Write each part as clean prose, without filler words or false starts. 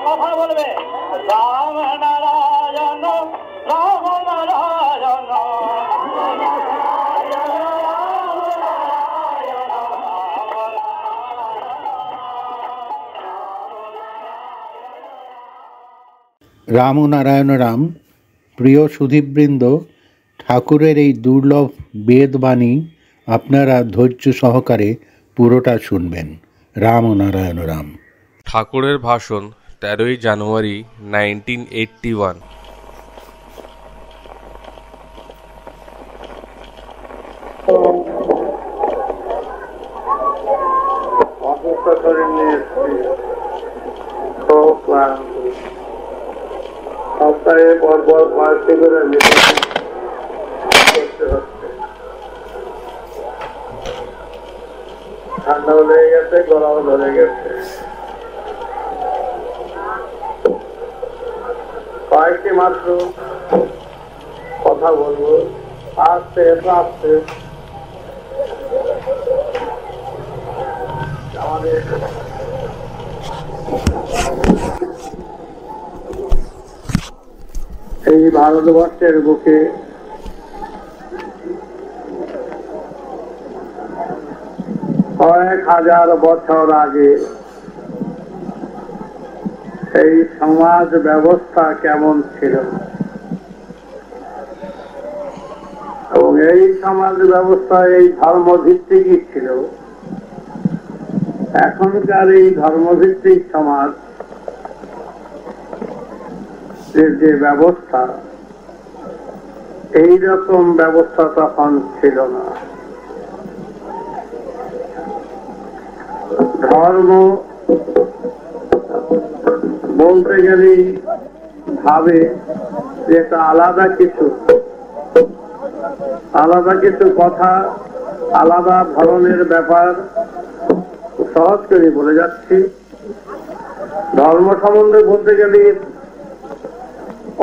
কথা বলবে রাম নারায়ণ রাম নারায়ণ রাম ও নারায়ণ রাম। প্রিয় সুধীবৃন্দ, ঠাকুরের এই দুর্লভ বেদবাণী আপনারা ধৈর্য সহকারে পুরোটা শুনবেন। রাম ও নারায়ণ রাম। ঠাকুরের ভাষণ 13ই জানুয়ারি 1981। সপ্তাহে পরপর 5টি করে করতে হচ্ছে। ঠান্ডাও লেগে গেছে, গলাও ধরে গেছে। কয়েকটি মাত্র কথা বলবো, আস্তে আস্তে। আমাদের এই ভারতবর্ষের বুকে কয়েক হাজার বছর আগে এই সমাজ ব্যবস্থা কেমন ছিল এবং এই সমাজ ব্যবস্থা এই ধর্মভিত্তিকই ছিল। এখনকার এই ধর্মভিত্তিক সমাজ যে ব্যবস্থা, এই রকম ব্যবস্থা তখন ছিল না। ধর্ম বলতে গেলে ভাবে এটা আলাদা কিছু কথা, আলাদা ধরনের ব্যাপার। সহজ করে বলে যাচ্ছি, ধর্ম সম্বন্ধে বলতে গেলে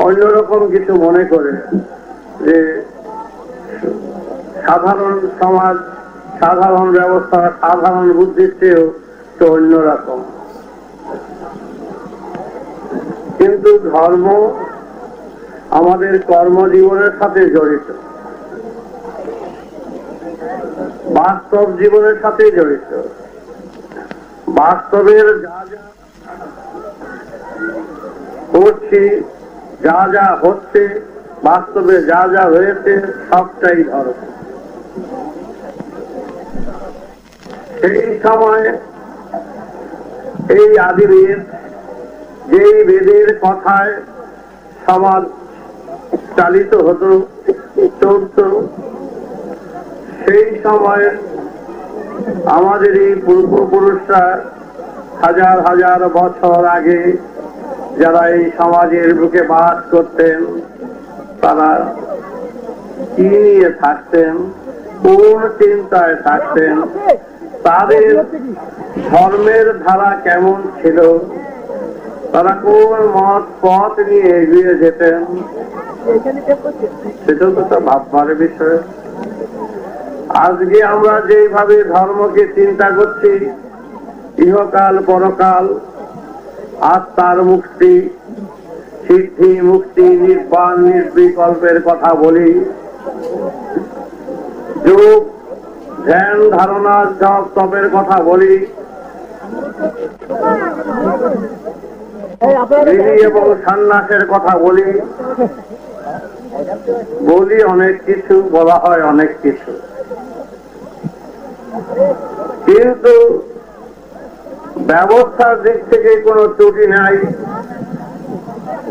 অন্যরকম কিছু মনে করে যে সাধারণ সমাজ, সাধারণ ব্যবস্থা, সাধারণ বুদ্ধির চেয়েও তো অন্যরকম। কিন্তু ধর্ম আমাদের কর্মজীবনের সাথে জড়িত, বাস্তব জীবনের সাথে জড়িত। বাস্তবের যা যা করছি, যা যা হচ্ছে, বাস্তবে যা যা হয়েছে, সবটাই ধর্ম। সেই সময় এই আদিবেদ, যেই বেদের কথায় সমাজ চালিত হতো, চলত, সেই সময় আমাদের এই পূর্বপুরুষরা হাজার হাজার বছর আগে যারা এই সমাজের বুকে বাস করতেন, তারা কি নিয়ে থাকতেন, কোন চিন্তায় থাকতেন, তাদের ধর্মের ধারা কেমন ছিল, তারা কোন মত পথ নিয়ে এগিয়ে যেতেন, সেটাও তো একটা ভাববার বিষয়। আজকে আমরা যেভাবে ধর্মকে চিন্তা করছি, ইহকাল পরকাল, আত্মার মুক্তি, সিদ্ধি মুক্তি, নির্বাণ নির্বিকল্পের কথা বলি, যোগ ধ্যান ধারণা জপ তপের কথা বলি, এবং সন্ন্যাসের কথা বলি, অনেক কিছু, বলা হয় অনেক কিছু। কিন্তু ব্যবস্থার দিক থেকে কোনো ত্রুটি নাই,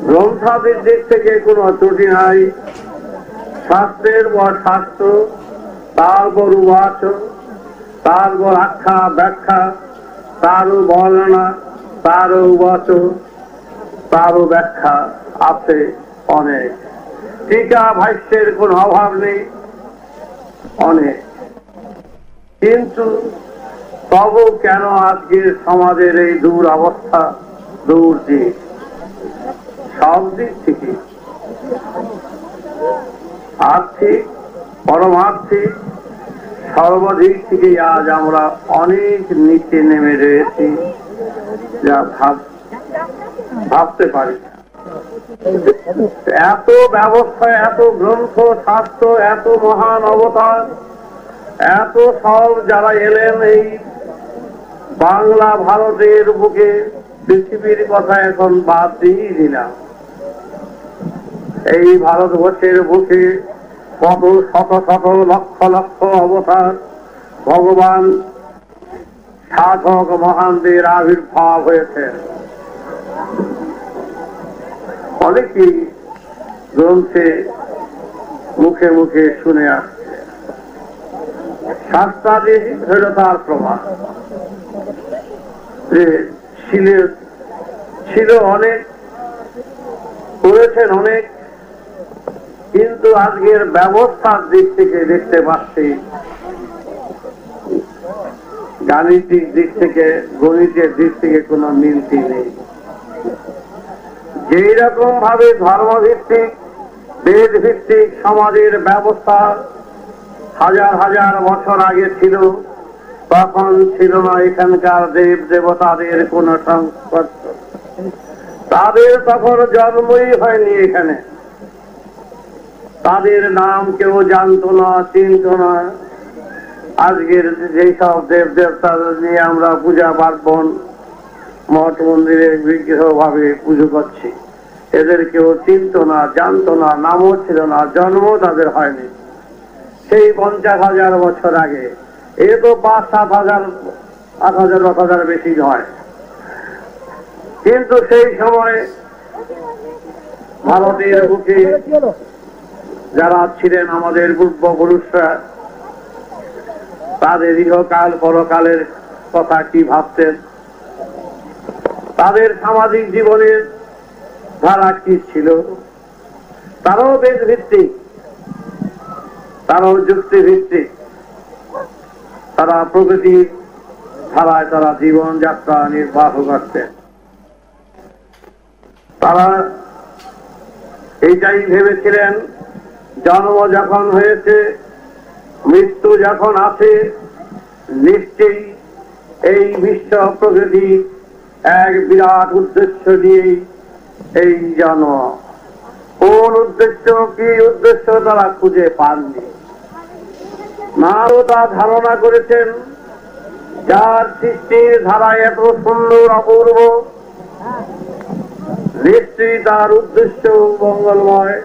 গ্রন্থাদির দিক থেকে কোনো ত্রুটি নাই। শাস্ত্রের পর শাস্ত্র, তারপর উবাচ, তারপর আখ্যা ব্যাখ্যা, তারও বর্ণনা, তারও উবাচ, তারও ব্যাখ্যা আছে অনেক। টিকা ভাষ্যের কোন অভাব নেই, অনেক। কিন্তু তবু কেন আজকের সমাজের এই দূর অবস্থা, দূর দিক? সব দিক থেকে, আর্থিক, পরমার্থিক, সর্বদিক থেকে আজ আমরা অনেক নিচে নেমে রয়েছি, যা ভাবতে পারি না। এত ব্যবস্থা, এত গ্রন্থ, শাস্ত্র, এত মহান অবতার, এত সব যারা এলেন এই বাংলা ভারতের বুকে, পৃথিবীর কথা এখন বাদ দিয়ে দিলাম। এই ভারতবর্ষের বুকে কত শত শত লক্ষ লক্ষ অবতার, ভগবান সাধক মহানদের আবির্ভাব হয়েছে। অনেকেই গ্রন্থে মুখে মুখে শুনে আসছে, শাস্ত্রাদি হল তার প্রমাণ যে ছিল অনেক, করেছেন অনেক, কিন্তু আজকের ব্যবস্থার দিক থেকে দেখতে পাচ্ছি, গাণিতিক দিক থেকে, গণিতের দিক থেকে কোনো মিলতি নেই। যেই রকম ভাবে ধর্মভিত্তিক, বেদ ভিত্তিক সমাজের ব্যবস্থা হাজার হাজার বছর আগে ছিল, তখন ছিল না এখানকার দেব দেবতাদের কোন সংস্পর্শ। তাদের তখন জন্মই হয়নি এখানে, তাদের নাম কেউ জানতো না, চিনত না। আজকের যেসব দেব দেবতাদের নিয়ে আমরা পূজা পার্বণ, মঠ মন্দিরে বিগ্রহ ভাবে পুজো করছি, এদের কেউ চিনত না, জানতো না, নামও ছিল না, জন্ম তাদের হয়নি সেই 50,000 বছর আগে। এ তো 5-7,000, 8,000, 10,000 বেশি নয়। কিন্তু সেই সময় ভারতের বুকে যারা ছিলেন আমাদের পূর্বপুরুষরা, তাদের ইহকাল পরকালের কথা কি ভাবতেন, তাদের সামাজিক জীবনের ধারা কি ছিল, তারাও বেদ ভিত্তিক, তারাও যুক্তি ভিত্তিক, তারা প্রকৃতির ধারায় তারা জীবন যাত্রা নির্বাহ করতেন। তারা এইটাই ভেবেছিলেন, জন্ম যখন হয়েছে, মৃত্যু যখন আছে, নিশ্চয়ই এই বিশ্ব প্রকৃতি এক বিরাট উদ্দেশ্য নিয়েই এই জন্ম। কোন উদ্দেশ্য, কি উদ্দেশ্য তারা খুঁজে পাননি। নারদা ধারণা করেছেন, যার সৃষ্টির ধারা এত সুন্দর অপূর্ব, নিশ্চয়ই তার উদ্দেশ্য মঙ্গলময়,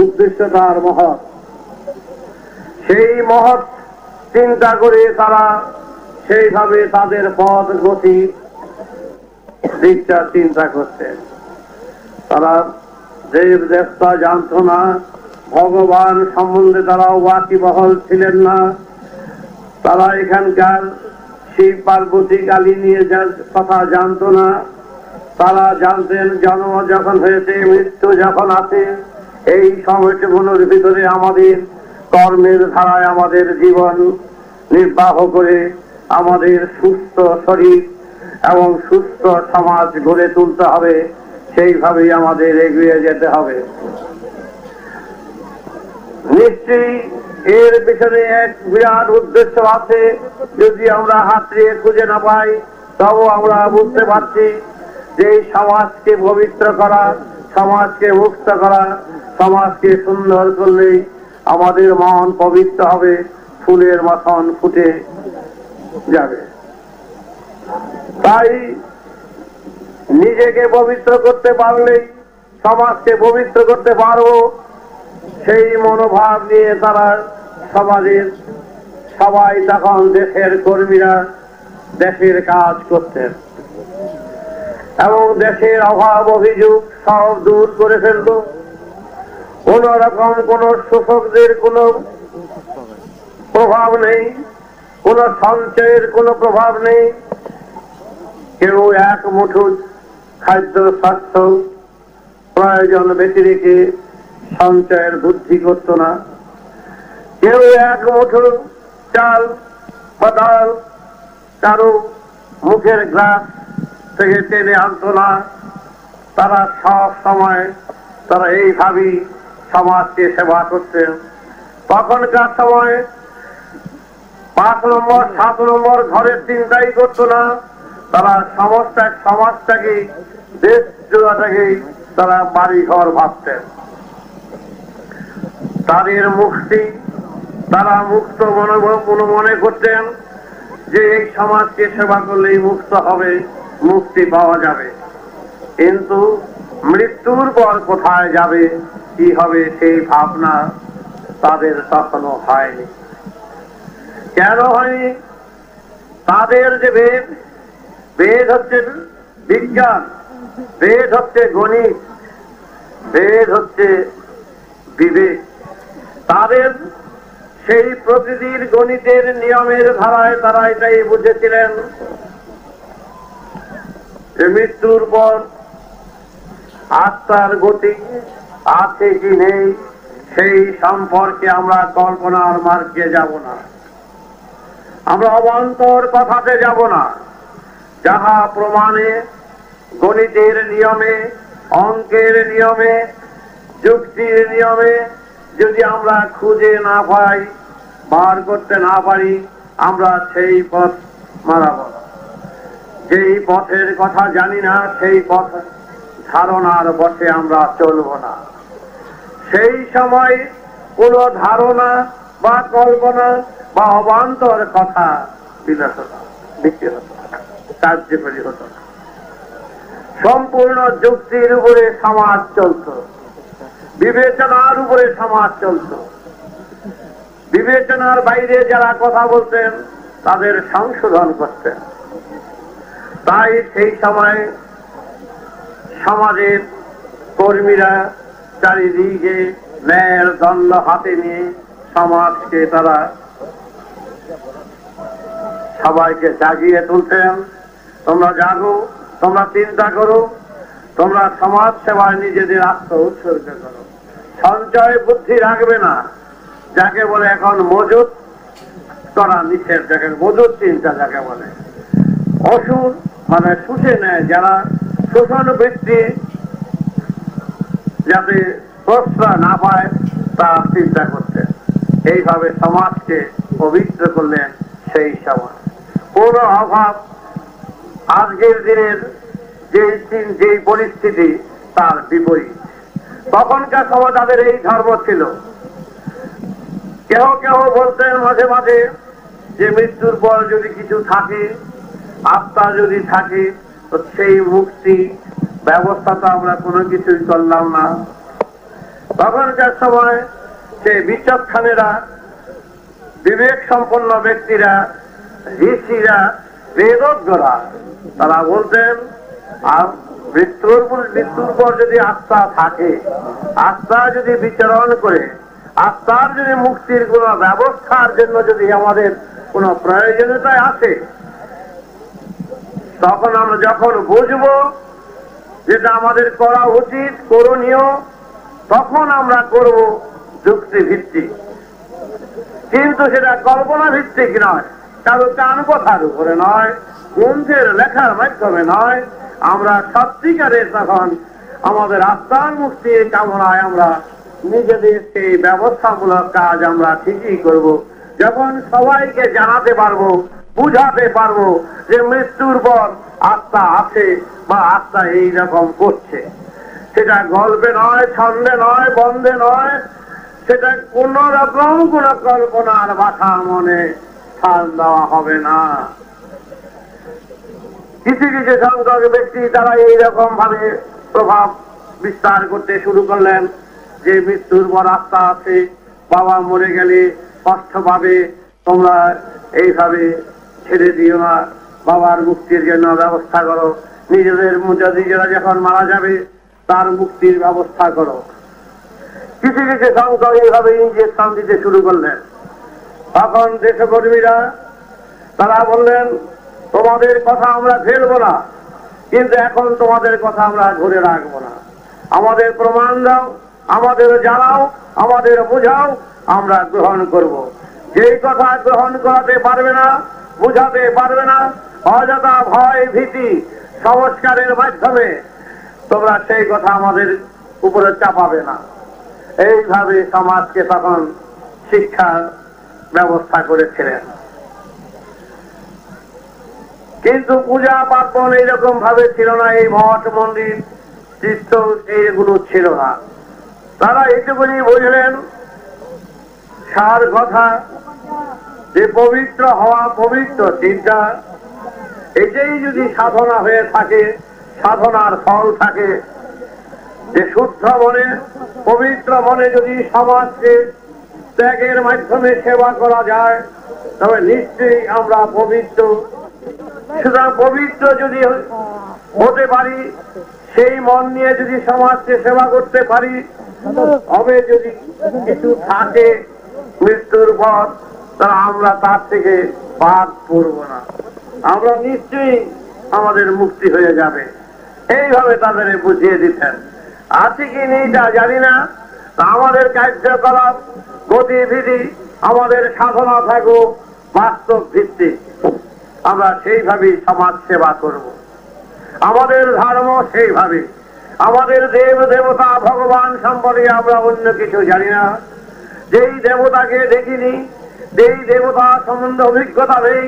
উদ্দেশ্য তার মহৎ। সেই মহৎ চিন্তা করে তারা সেইভাবে তাদের পথ গতি দিকটা চিন্তা করতেন। তারা দেব দেবতা জানত না, ভগবান সম্বন্ধে তারা ওয়াকিবহল ছিলেন না। তারা এখানকার শিব পার্বতী কালী নিয়ে কথা জানত না। তারা জানতেন জন্ম যখন হয়েছে, মৃত্যু যখন আছে, এই সময়টুকুনোর ভিতরে আমাদের কর্মের ধারায় আমাদের জীবন নির্বাহ করে আমাদের সুস্থ শরীর এবং সুস্থ সমাজ গড়ে তুলতে হবে, সেইভাবেই আমাদের এগিয়ে যেতে হবে। নিশ্চয়ই এর পিছনে এক বিরাট উদ্দেশ্য আছে, যদি আমরা হাতড়িয়ে খুঁজে না পাই তবু আমরা বুঝতে পারছি যে সমাজকে পবিত্র করা, সমাজকে মুক্ত করা, সমাজকে সুন্দর করলেই আমাদের মন পবিত্র হবে, ফুলের মতন ফুটে যাবে। তাই নিজেকে পবিত্র করতে পারলেই সমাজকে পবিত্র করতে পারবো, সেই মনোভাব নিয়ে তারা সমাজের সবাই তখন দেশের কর্মীরা দেশের কাজ করতেন এবং দেশের অভাব অভিযোগ সব দূর করে ফেলত। কোন রকম কোন শোষকদের কোন প্রভাব নেই, কোন সঞ্চয়ের কোন প্রভাব নেই। কেউ এক মুঠো খাদ্য স্বাস্থ্য প্রয়োজন বেশি রেখে সঞ্চয়ের বুদ্ধি করত না। কেউ এক মুঠো চাল বা ডাল কারো মুখের গ্লাস থেকে টেনে আনত না। তারা সব সময় তারা এইভাবেই সমাজকে সেবা করতেন। তখনকার সময় 5 নম্বর 7 নম্বর ঘরের চিন্তাই করতো না, তারা সমস্ত সমাজটাকে, দেশ জোড়াটাকেই তারা বাড়ি ঘর ভাবতেন। তাদের মুক্তি, তারা মুক্ত মনে করতেন যে এই সমাজকে সেবা করলেই মুক্ত হবে, মুক্তি পাওয়া যাবে। কিন্তু মৃত্যুর পর কোথায় যাবে, কি হবে, সেই ভাবনা তাদের তখনও হয়নি। কেন হয়নি? তাদের যে বেদ, বেদ হচ্ছে বিজ্ঞান, বেদ হচ্ছে গণিত, বেদ হচ্ছে বিবেক। তাদের সেই প্রকৃতির গণিতের নিয়মের ধারায় তারা এটাই বুঝেছিলেন যে মৃত্যুর পর আত্মার গতি আছে কি নেই সেই সম্পর্কে আমরা কল্পনার মার্গে যাব না, আমরা অবান্তর কথাতে যাব না। যাহা প্রমাণে, গণিতের নিয়মে, অঙ্কের নিয়মে, যুক্তির নিয়মে যদি আমরা খুঁজে না পাই, বার করতে না পারি, আমরা সেই পথ মারাব না। যেই পথের কথা জানি না সেই পথ ধারণার বসে আমরা চলব না। সেই সময় কোন ধারণা বা কল্পনা বা অবান্তর কথা বিলাসতা বিক্রি হতো না, কার্যকরী হতো না। সম্পূর্ণ যুক্তির উপরে সমাজ চলত, বিবেচনার উপরে সমাজ চলত। বিবেচনার বাইরে যারা কথা বলতেন তাদের সংশোধন করতেন। তাই সেই সময় সমাজের কর্মীরা চারিদিকে ন্যায়ের দণ্ড হাতে নিয়ে সমাজকে তারা সবাইকে জাগিয়ে তুলতেন। তোমরা জাগো, তোমরা চিন্তা করো, তোমরা সমাজ সেবায় নিজেদের আত্ম উৎসর্গ করো। সঞ্চয় বুদ্ধি রাখবে না, যাকে বলে এখন মজুত করা নিষেধ, যাকে মজুত চিন্তা যাকে বলে। অসুর মানে শুষে নেয়, যারা শোষণ বৃত্তি যাতে প্রশ্রয় না পায় তা চিন্তা করতেন। এইভাবে সমাজকে পবিত্র করলেন। সেই সময় কোন অভাব, আজকের দিনের যেই পরিস্থিতি তার বিপরীত। তখনকার সময় তাদের এই ধর্ম ছিল। কেহ কেহ বলতেন মাঝে মাঝে যে মৃত্যুর পর যদি কিছু থাকে, আত্মা যদি থাকে, তো সেই মুক্তি ব্যবস্থাটা আমরা কোনো কিছুই করলাম না। তখনকার সময় সেই বিচক্ষণেরা, বিবেক সম্পন্ন ব্যক্তিরা, ঋষিরা, বেদজ্ঞরা তারা বলতেন আর মৃত্যুর পর যদি আত্মা থাকে, আত্মা যদি বিচরণ করে, আত্মার যদি মুক্তির কোন ব্যবস্থার জন্য যদি আমাদের কোন প্রয়োজনীয়তায় আসে, তখন আমরা যখন বুঝবো যেটা আমাদের করা উচিত, করণীয়, তখন আমরা করব যুক্তি ভিত্তিক। কিন্তু সেটা কল্পনা ভিত্তিক নয়, কারো কান কথার উপরে নয়, গ্রন্থের লেখার মাধ্যমে নয়। আমরা সত্যিকারের তখন আমাদের আত্মার মুক্তির কামনায় আমরা নিজেদের সেই ব্যবস্থামূলক কাজ আমরা ঠিকই করব। যখন সবাইকে জানাতে পারবো, বুঝাতে পারবো যে মৃত্যুর পর আত্মা আছে বা আত্মা এই রকম করছে, সেটা গল্পে নয়, ছন্দে নয়, বন্ধে নয়, সেটা কোন রকম কোন কল্পনার বাসা মনে স্থান দেওয়া হবে না। কিছু কিছু সংখ্যক ব্যক্তি তারা এইরকম ভাবে প্রভাব বিস্তার করতে শুরু করলেন যে মৃত্যুর পর আত্মা আছে, বাবা মরে গেলে কষ্ট পাবে, তোমরা এইভাবে ছেড়ে দিও না, বাবার মুক্তির জন্য ব্যবস্থা করো, নিজেরা যখন মারা যাবে তার মুক্তির ব্যবস্থা করো। কিছু কিছু সংখ্যক এইভাবে ইঞ্জেকশন দিতে শুরু করলেন। তখন দেশকর্মীরা তারা বললেন তোমাদের কথা আমরা ফেলবো না, কিন্তু এখন তোমাদের কথা আমরা ধরে রাখবো না, আমাদের প্রমাণ দাও, আমাদের জানাও, আমাদের বোঝাও, আমরা গ্রহণ করব। যেই কথা গ্রহণ করাতে পারবে না, বুঝাতে পারবে না, অযথা ভয় ভীতি সংস্কারের মাধ্যমে তোমরা সেই কথা আমাদের উপরে চাপাবে না। এইভাবে সমাজকে তখন শিক্ষার ব্যবস্থা করেছিলেন। কিন্তু পূজা পার্বণ এইরকম ভাবে ছিল না, এই মঠ মন্দির তীর্থ এইগুলো ছিল না। তারা এইটুকুনি বুঝলেন সার কথা, যে পবিত্র হওয়া, পবিত্র চিন্তা, এটাই যদি সাধনা হয়ে থাকে, সাধনার ফল থাকে, যে শুদ্ধ মনে পবিত্র মনে যদি সমাজকে ত্যাগের মাধ্যমে সেবা করা যায়, তবে নিশ্চয়ই আমরা পবিত্র। সুতরাং পবিত্র যদি হতে পারি, সেই মন নিয়ে যদি সমাজকে সেবা করতে পারি, তবে যদি কিছু থাকে মৃত্যুর পর, তাহলে আমরা তার থেকে বাদ পড়ব না, আমরা নিশ্চয়ই আমাদের মুক্তি হয়ে যাবে। এইভাবে তাদের বুঝিয়ে দিতেন। আছে কি নেই তা জানি না, আমাদের কার্যকলাপ গতিবিধি, আমাদের সাধনা থাকুক বাস্তব ভিত্তিক, আমরা সেইভাবেই সমাজ সেবা করব। আমাদের ধর্ম সেইভাবে, আমাদের দেব দেবতা ভগবান সম্পর্কে আমরা অন্য কিছু জানি না। যেই দেবতাকে দেখিনি, যেই দেবতা সম্বন্ধে অভিজ্ঞতা নেই,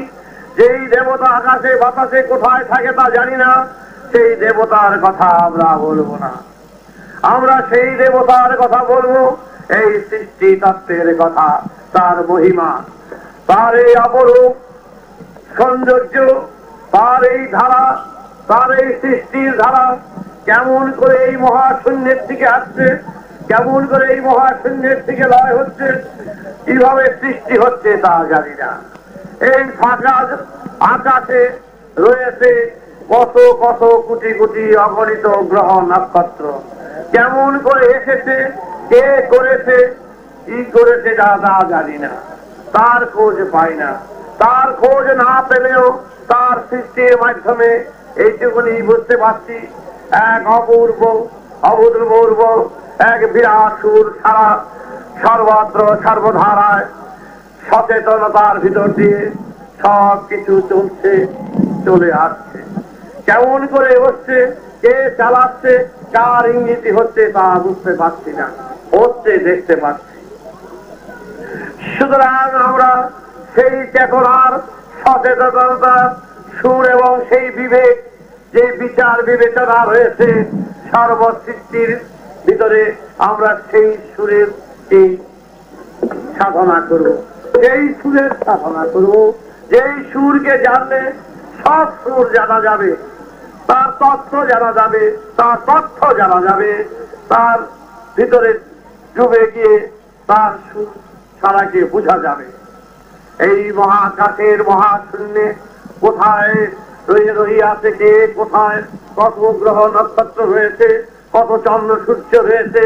যেই দেবতা আকাশে বাতাসে কোথায় থাকে তা জানি না, সেই দেবতার কথা আমরা বলবো না। আমরা সেই দেবতার কথা বলবো, এই সৃষ্টি তত্ত্বের কথা, তার মহিমা, তার এই অপরূপ সৌন্দর্য, তার এই ধারা, তার এই সৃষ্টির ধারা কেমন করে এই মহাশূন্যের দিকে আসছে, কেমন করে এই মহাশূন্যের দিকে লয় হচ্ছে, কিভাবে সৃষ্টি হচ্ছে তা জানি না। এই ফাঁকা আকাশে রয়েছে কত কত কোটি কোটি অগণিত গ্রহ নক্ষত্র, কেমন করে এসেছে, কে করেছে, কি করেছে তা জানি না, তার খোঁজ পাই না। তার খোঁজ না পেলেও তার সৃষ্টির মাধ্যমে এইটুকুনি বুঝতে পারছি, এক অপূর্ব অভূতপূর্ব এক বিরাট সুর সারা সর্বত্র সর্বধারায় সচেতনতার ভিতর দিয়ে সব কিছু চলছে, চলে আসছে। কেমন করে হচ্ছে, কে চালাচ্ছে, কার ইঙ্গিত হচ্ছে তা বুঝতে পারছি না, হচ্ছে দেখতে পাচ্ছি। সুতরাং আমরা সেই চেতনার সচেতনতার সুর এবং সেই বিবেক, যে বিচার বিবেচনা রয়েছে সর্বসৃষ্টির ভিতরে, আমরা সেই সুরের এই সাধনা করব, সেই সুরের সাধনা করব। যেই সুরকে জানলে সব সুর জানা যাবে, তার তত্ত্ব জানা যাবে, তার তথ্য জানা যাবে, তার ভিতরে ডুবে গিয়ে তার সুর সারাকে বোঝা যাবে। এই মহাকাশের মহাশূন্যে কোথায় রহিয়াছে কে, কোথায় কত গ্রহ নক্ষত্র রয়েছে, কত চন্দ্র সূর্য রয়েছে,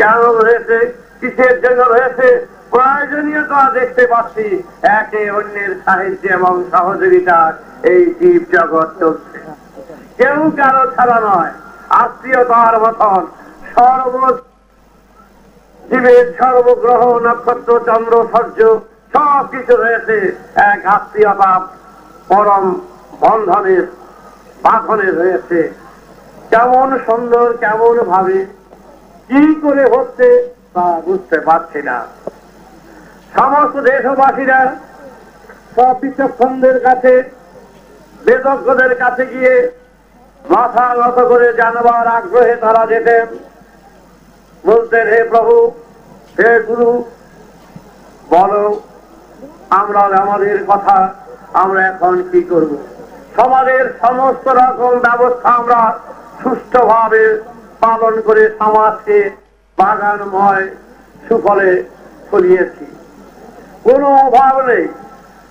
কেন রয়েছে, কিসের জন্য রয়েছে, প্রয়োজনীয়তা দেখতে পাচ্ছি। একে অন্যের সাহায্য এবং সহযোগিতা এই জীব জগৎ চলছে, কেউ কারো ছাড়া নয়। আত্মীয়তার মতন জীবের সর্বগ্রহ নক্ষত্র চন্দ্র সূর্য সব কিছু রয়েছে এক আত্মীয়তা পরম বন্ধনের বাঁধনে রয়েছে। কেমন সুন্দর, কেমন ভাবে, কি করে হচ্ছে তা বুঝতে পারছি না। সমস্ত দেশবাসীরা সব বিচক্ষণদের কাছে, বেদজ্ঞদের কাছে গিয়ে মাথা নত করে জানবার আগ্রহে তারা যেতেন, বলতেন, হে প্রভু, হে গুরু, বলো আমরা আমাদের কথা, আমরা এখন কি করব। সমাজের সমস্ত রকম ব্যবস্থা আমরা সুষ্ঠুভাবে পালন করে সমাজকে বাগানময় সুফলে ফলিয়েছি। কোনো অভাব নেই,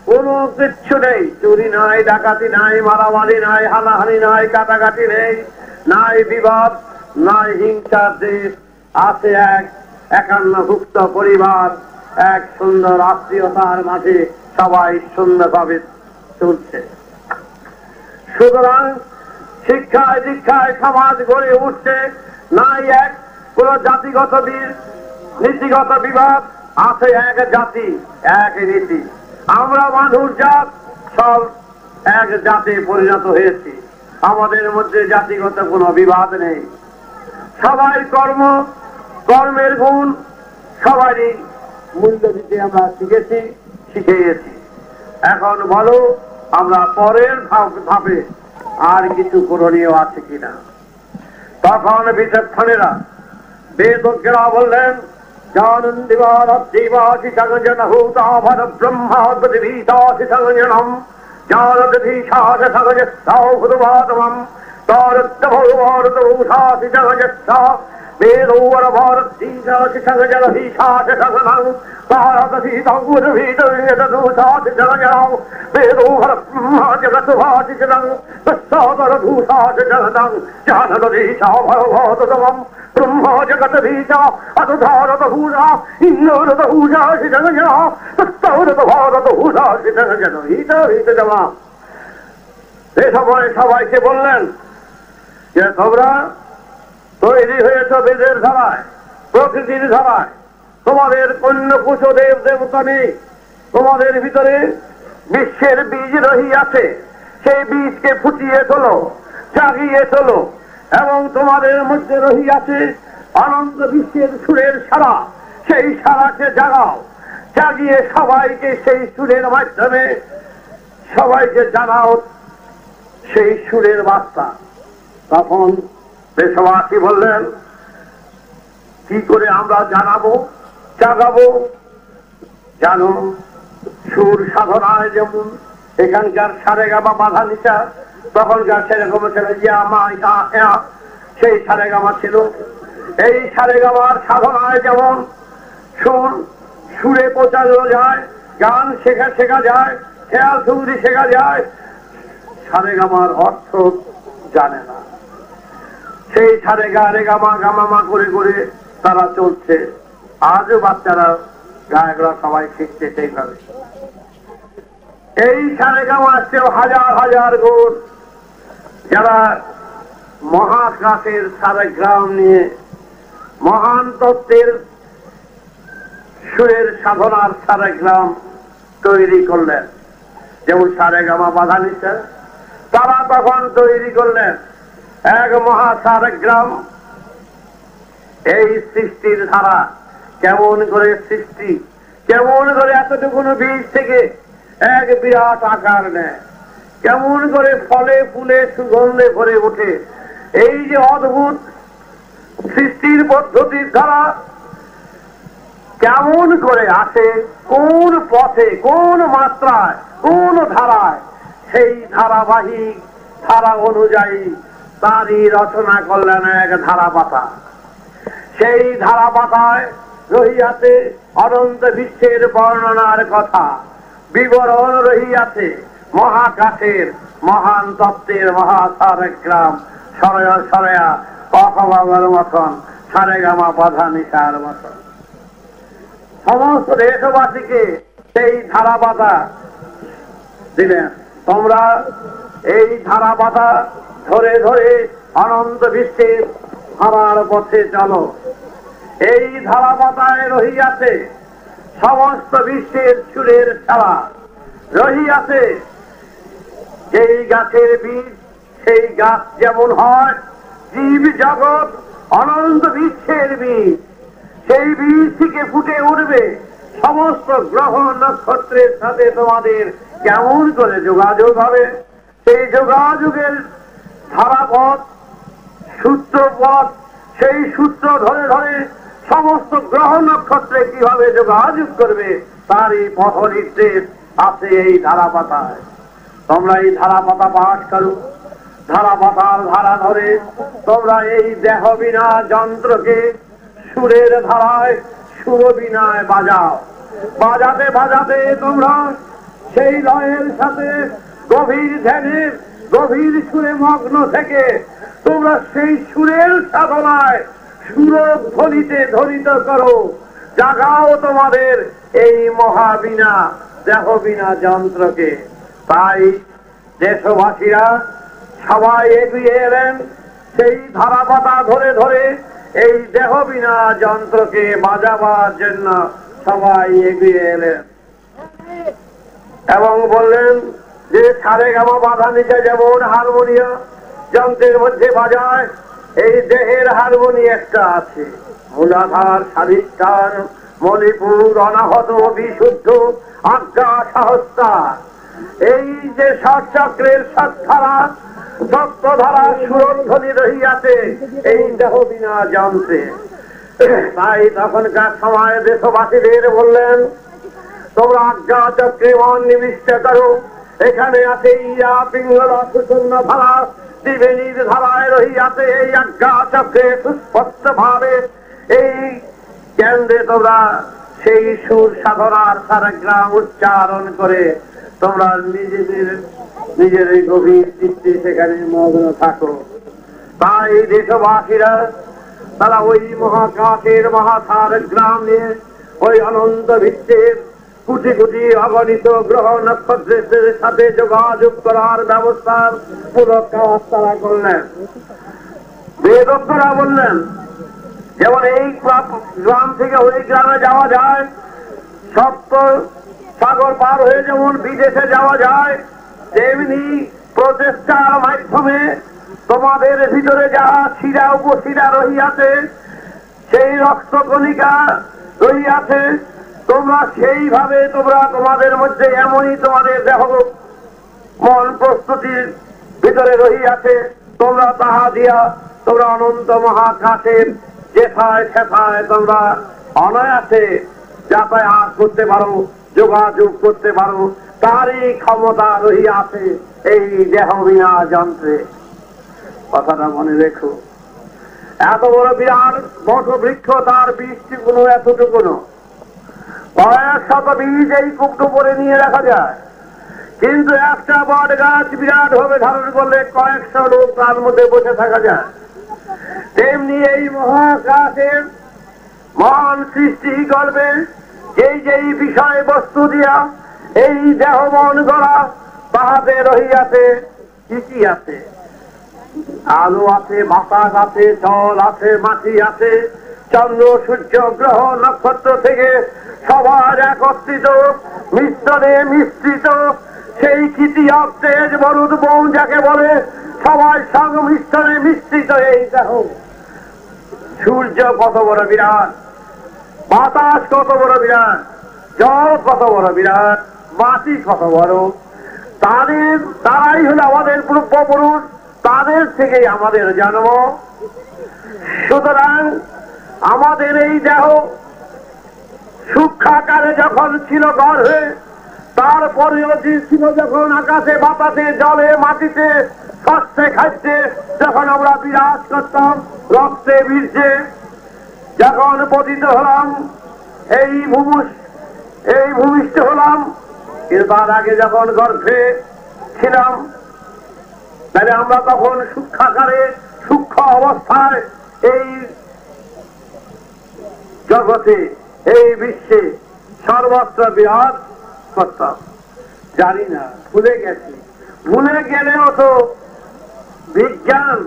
কোনো কিচ্ছু নেই, চুরি নাই, ডাকাতি নাই, মারামারি নাই, হানাহানি নাই, কাটাকাটি নেই, নাই বিবাদ, নাই হিংসার দেশ। আছে এক একান্নভুক্ত পরিবার, এক সুন্দর আত্মীয়তার মাঝে সবাই সুন্দরভাবে চলছে। সুতরাং শিক্ষায় দীক্ষায় সমাজ গড়ে উঠছে, নাই এক কোন জাতিগত নীতিগত বিবাদ, আছে এক জাতি, এক নীতি। আমরা মানুষ জাত সব এক জাতে পরিণত হয়েছি। আমাদের মধ্যে জাতিগত কোনো বিবাদ নেই। সবাই কর্মের গুণ সবারই মূল্য দিতে আমরা শিখে গেছি। এখন বলো আমরা পরের ধাপে আর কিছু করণীয় আছে কিনা। তখন বিচক্ষণেরা বেদজ্ঞরা বললেন, জানন্দিবারদ্দিবাসি সগজনহূতাভর ব্রহ্মাদ্ভীতাসি সগজনম জানদধীশাস সগজস্তাভূতবাদমম তারদ্ভৌভারতভূষাসি সগজস্তা वेदोवरभारतीशासि सगजलधीशासि सगनं तारदधीतौरभीतविदधूषासि सगजनं वेदोहरब्रह्मजगतुभासि जनं तस्सादरधूषासि जगनं जानदधीशा भवभाततमं ब्रह्म जगतधीशा अतुधारदभूषा इन्दोरदभूषासि सगजना तस्तावरदभारतभूषासि सगजन हितहितजमा। এই সময় সবাইকে বললেন যে তোমরা তৈরি হয়েছ বেদের ধারায়, প্রকৃতির ধারায়, তোমাদের অন্য কুশ দেব দেবতা নেই, তোমাদের ভিতরে বিশ্বের বীজ রহিয়াছে, সেই বীজকে ফুটিয়ে তোলো, জাগিয়ে তোলো, এবং তোমাদের মধ্যে রহিয়াছে অনন্ত বিশ্বের সুরের সারা, সেই সারাকে জাগাও, জাগিয়ে সবাইকে সেই সুরের মাধ্যমে সবাইকে জানাও সেই সুরের বার্তা। তখন দেশবাসী বললেন, কি করে আমরা জাগাবো? জানো, সুর সাধনায় যেমন এখানকার সারেগামা বাধা নিশা, তখনকার সেরকম ছিল সেই সারেগামা ছিল। এই সারেগামার সাধনায় যেমন সুরে পৌঁছানো যায়, গান শেখা যায়, খেয়াল সুরি শেখা যায়, সারেগামার অর্থ জানে না। সেই সারেগা রেগামা গামামা করে করে তারা চলছে। আজও বাচ্চারা গায়করা সবাই শিখছে সেইভাবে। এই সারেগামা আসছেও হাজার হাজার গুণ। যারা মহাকাশের সারেগ্রাম নিয়ে মহান তত্ত্বের সুরের সাধনার সারেগ্রাম তৈরি করলেন, যেমন সারেগামা বাধা নিচ্ছে, তারা তখন তৈরি করলেন এক মহা সারেগ্রাম। এই সৃষ্টির ধারা কেমন করে সৃষ্টি, কেমন করে এতটুকু বীজ থেকে এক বিরাট আকার নেয়, কেমন করে ফলে ফুলে সুগন্ধে ভরে ওঠে। এই যে অদ্ভুত সৃষ্টির পদ্ধতির ধারা কেমন করে আসে, কোন পথে, কোন মাত্রায়, কোন ধারায়, সেই ধারাবাহিক ধারা অনুযায়ী তারই রচনা করলেন এক ধারাপাতা। সেই ধারাপাতায় রহিয়াছে অনন্ত বিশ্বের বর্ণনার কথা, বিবরণ রহিয়াছে মহাকাশের মহান তত্ত্বের মহাসারেগ্রাম, সরয়া সরয়া অখবাবের মতন, সারেগামা বাধা নিশার মতন। সমস্ত দেশবাসীকে সেই ধারাপাতা দিলেন, তোমরা এই ধারাপাতা ধরে ধরে অনন্ত বিশ্বের ধারার পথে চলো। এই ধারাপাতায় রহিয়াছে সমস্ত বিশ্বের সুরের ছাড়া, রহিয়াছে যেই গাছের বীজ, সেই গাছ যেমন হয়, জীব জগৎ অনন্ত বিশ্বের বীজ, সেই বীজ থেকে ফুটে উঠবে সমস্ত গ্রহ নক্ষত্রের সাথে তোমাদের কেমন করে যোগাযোগ হবে। সেই যোগাযোগের ধারাপথ, সূত্রপথ, সেই সূত্র ধরে ধরে সমস্ত গ্রহ নক্ষত্রে কিভাবে যোগাযোগ করবে তারই পথ নির্দেশ আছে এই ধারাপাতায়। তোমরা এই ধারাপাতা পাঠ করো, ধারাপাতার ধারা ধরে তোমরা এই দেহ বিনা যন্ত্রকে সুরের ধারায় সুর বিনায় বাজাও। বাজাতে বাজাতে তোমরা সেই লয়ের সাথে গভীর ধ্যানে, গভীর সুরে মগ্ন থেকে তোমরা সেই সুরের সাধনায় সুরধ্বনিতে ধ্বনিত করো। জাগাও তোমাদের এই মহাবিনা দেহ বিনা যন্ত্রকে। তাই দেশবাসীরা সবাই এগিয়ে এলেন সেই ধারাপাতা ধরে ধরে এই দেহ বিনা যন্ত্রকে বাজাবার জন্য সবাই এগিয়ে এলেন এবং বললেন যে সারেগামা বাধা নিচে যেমন হারমোনিয়াম, যন্ত্রের মধ্যে বাজায় এই দেহের হারমোনি একটা আছে, মূলাধার, স্বাধিষ্ঠান, মণিপুর, অনাহত, বিশুদ্ধ, আজ্ঞা, সহস্রার। এই যে ষটচক্রের সৎধারা সপ্তধারা সুরধ্বনি রহিয়াছে এই দেহ বিনা যন্ত্রে। তাই তখনকার সময় দেশবাসীদের বললেন, তোমরা আজ্ঞা চক্রে মন নিবিষ্ট করো। এখানে আছে ইয়া পিঙ্গলা সুশূন্য ধারা, ত্রিবেণীর ধারায় রহিয়াছে এই আজ্ঞা চক্রে সুস্পষ্ট ভাবে। এই কেন্দ্রে তোমরা সেই সুর সাধনার সারাগ্রাম উচ্চারণ করে তোমরা নিজের এই গভীর চিত্তে সেখানে মগ্ন থাকো। তাই দেশবাসীরা তারা ওই মহাকাশের মহাসার গ্রাম নিয়ে ওই অনন্ত বিশ্বের কোটি কোটি অগণিত গ্রহ নক্ষত্রের সাথে যোগাযোগ করার ব্যবস্থার পুরো কাজ তারা করলেন। বেদজ্ঞরা বললেন, যেমন এই গ্রাম থেকে ওই গ্রামে যাওয়া যায়, সপ্ত সাগর পার হয়ে যেমন বিদেশে যাওয়া যায়, তেমনি প্রচেষ্টার মাধ্যমে তোমাদের ভিতরে যাহা শিরা উপশিরা রহিয়াছে, সেই রক্তকণিকা রহিয়াছে, তোমরা সেইভাবে তোমরা তোমাদের মধ্যে এমনই তোমাদের দেহ মন প্রস্তুতির ভিতরে রহিয়াছে, তোমরা তাহা দিয়া তোমরা অনন্ত মহাকাশের যেথায় সেথায় তোমরা অনায়াসে যাতায়াত করতে পারো, যোগাযোগ করতে পারো, তারই ক্ষমতা রহিয়াছে এই দেহ বিনা যন্ত্রে। কথাটা মনে রেখো। এত বড় বিরাট বট বৃক্ষ, তার বীজটি কোনো এতটুকুনো, কয়েক শত বীজ এই কুকটু করে নিয়ে রাখা যায়, কিন্তু একটা বট গাছ বিরাট ভাবে ধারণ করলে কয়েকশো লোক তার মধ্যে বসে থাকা যায়। তেমনি এই মহাকাশের মহান সৃষ্টি গল্পে যেই বিষয় বস্তু দিয়া এই দেহ মন গড়া, তাহাতে রহিয়াছে কি আছে? আলো আছে, বাতাস আছে, জল আছে, মাটি আছে, চন্দ্র, সূর্য, গ্রহ, নক্ষত্র থেকে সবার একত্রিত মিশ্রণে মিশ্রিত সেই কিতিয়াব তেজ মরুদ বন যাকে বলে, সবাই সংমিশ্রণে মিশ্রিত এই দেহ। সূর্য কত বড় বিরাট, বাতাস কত বড় বিরাট, জল কত বড় বিরাট, মাটি কত বড়, তারাই হলো আমাদের পূর্বপুরুষ, তাদের থেকেই আমাদের জন্ম। সুতরাং আমাদের এই দেহ সূক্ষ্মাকারে যখন ছিল গর্ভে, তারপরেও ছিল যখন আকাশে, বাতাসে, জলে, মাটিতে, শস্যে, খাদ্যে যখন আমরা বিরাজ করতাম, রক্তে বীর্যে যখন পতিত হলাম, এই ভূমিষ্ঠ হলাম, কিন্তু তার আগে যখন গর্ভে ছিলাম, তাহলে আমরা তখন সূক্ষ্মাকারে সূক্ষ্ম অবস্থায় এই জগতে, এই বিশ্বে সর্বত্র বিরাজ করতাম। জানি না, ভুলে গেছি। ভুলে গেলেও তো বিজ্ঞান,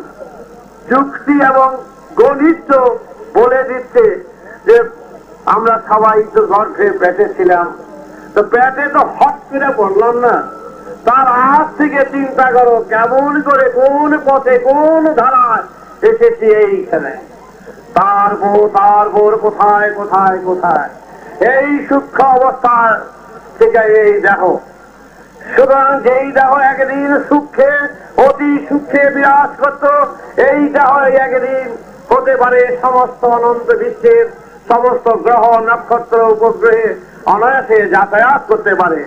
যুক্তি এবং গণিত বলে দিচ্ছে যে আমরা সবাই তো গর্ভে পেটে ছিলাম, তো পেটে তো হট করে বললাম না। তার আজ থেকে চিন্তা করো কেমন করে, কোন পথে, কোন ধারায় এসেছি এইখানে, তারপর কোথায় কোথায় কোথায় এই সূক্ষ্ম অবস্থা থেকে এই দেহ। সুতরাং যেই দেহ একদিন সূক্ষ্মে, অতি সূক্ষ্মে বিরাজ করত, এই দেহ একদিন হতে পারে সমস্ত অনন্ত বিশ্বের সমস্ত গ্রহ, নক্ষত্র, উপগ্রহে অনায়াসে যাতায়াত করতে পারে।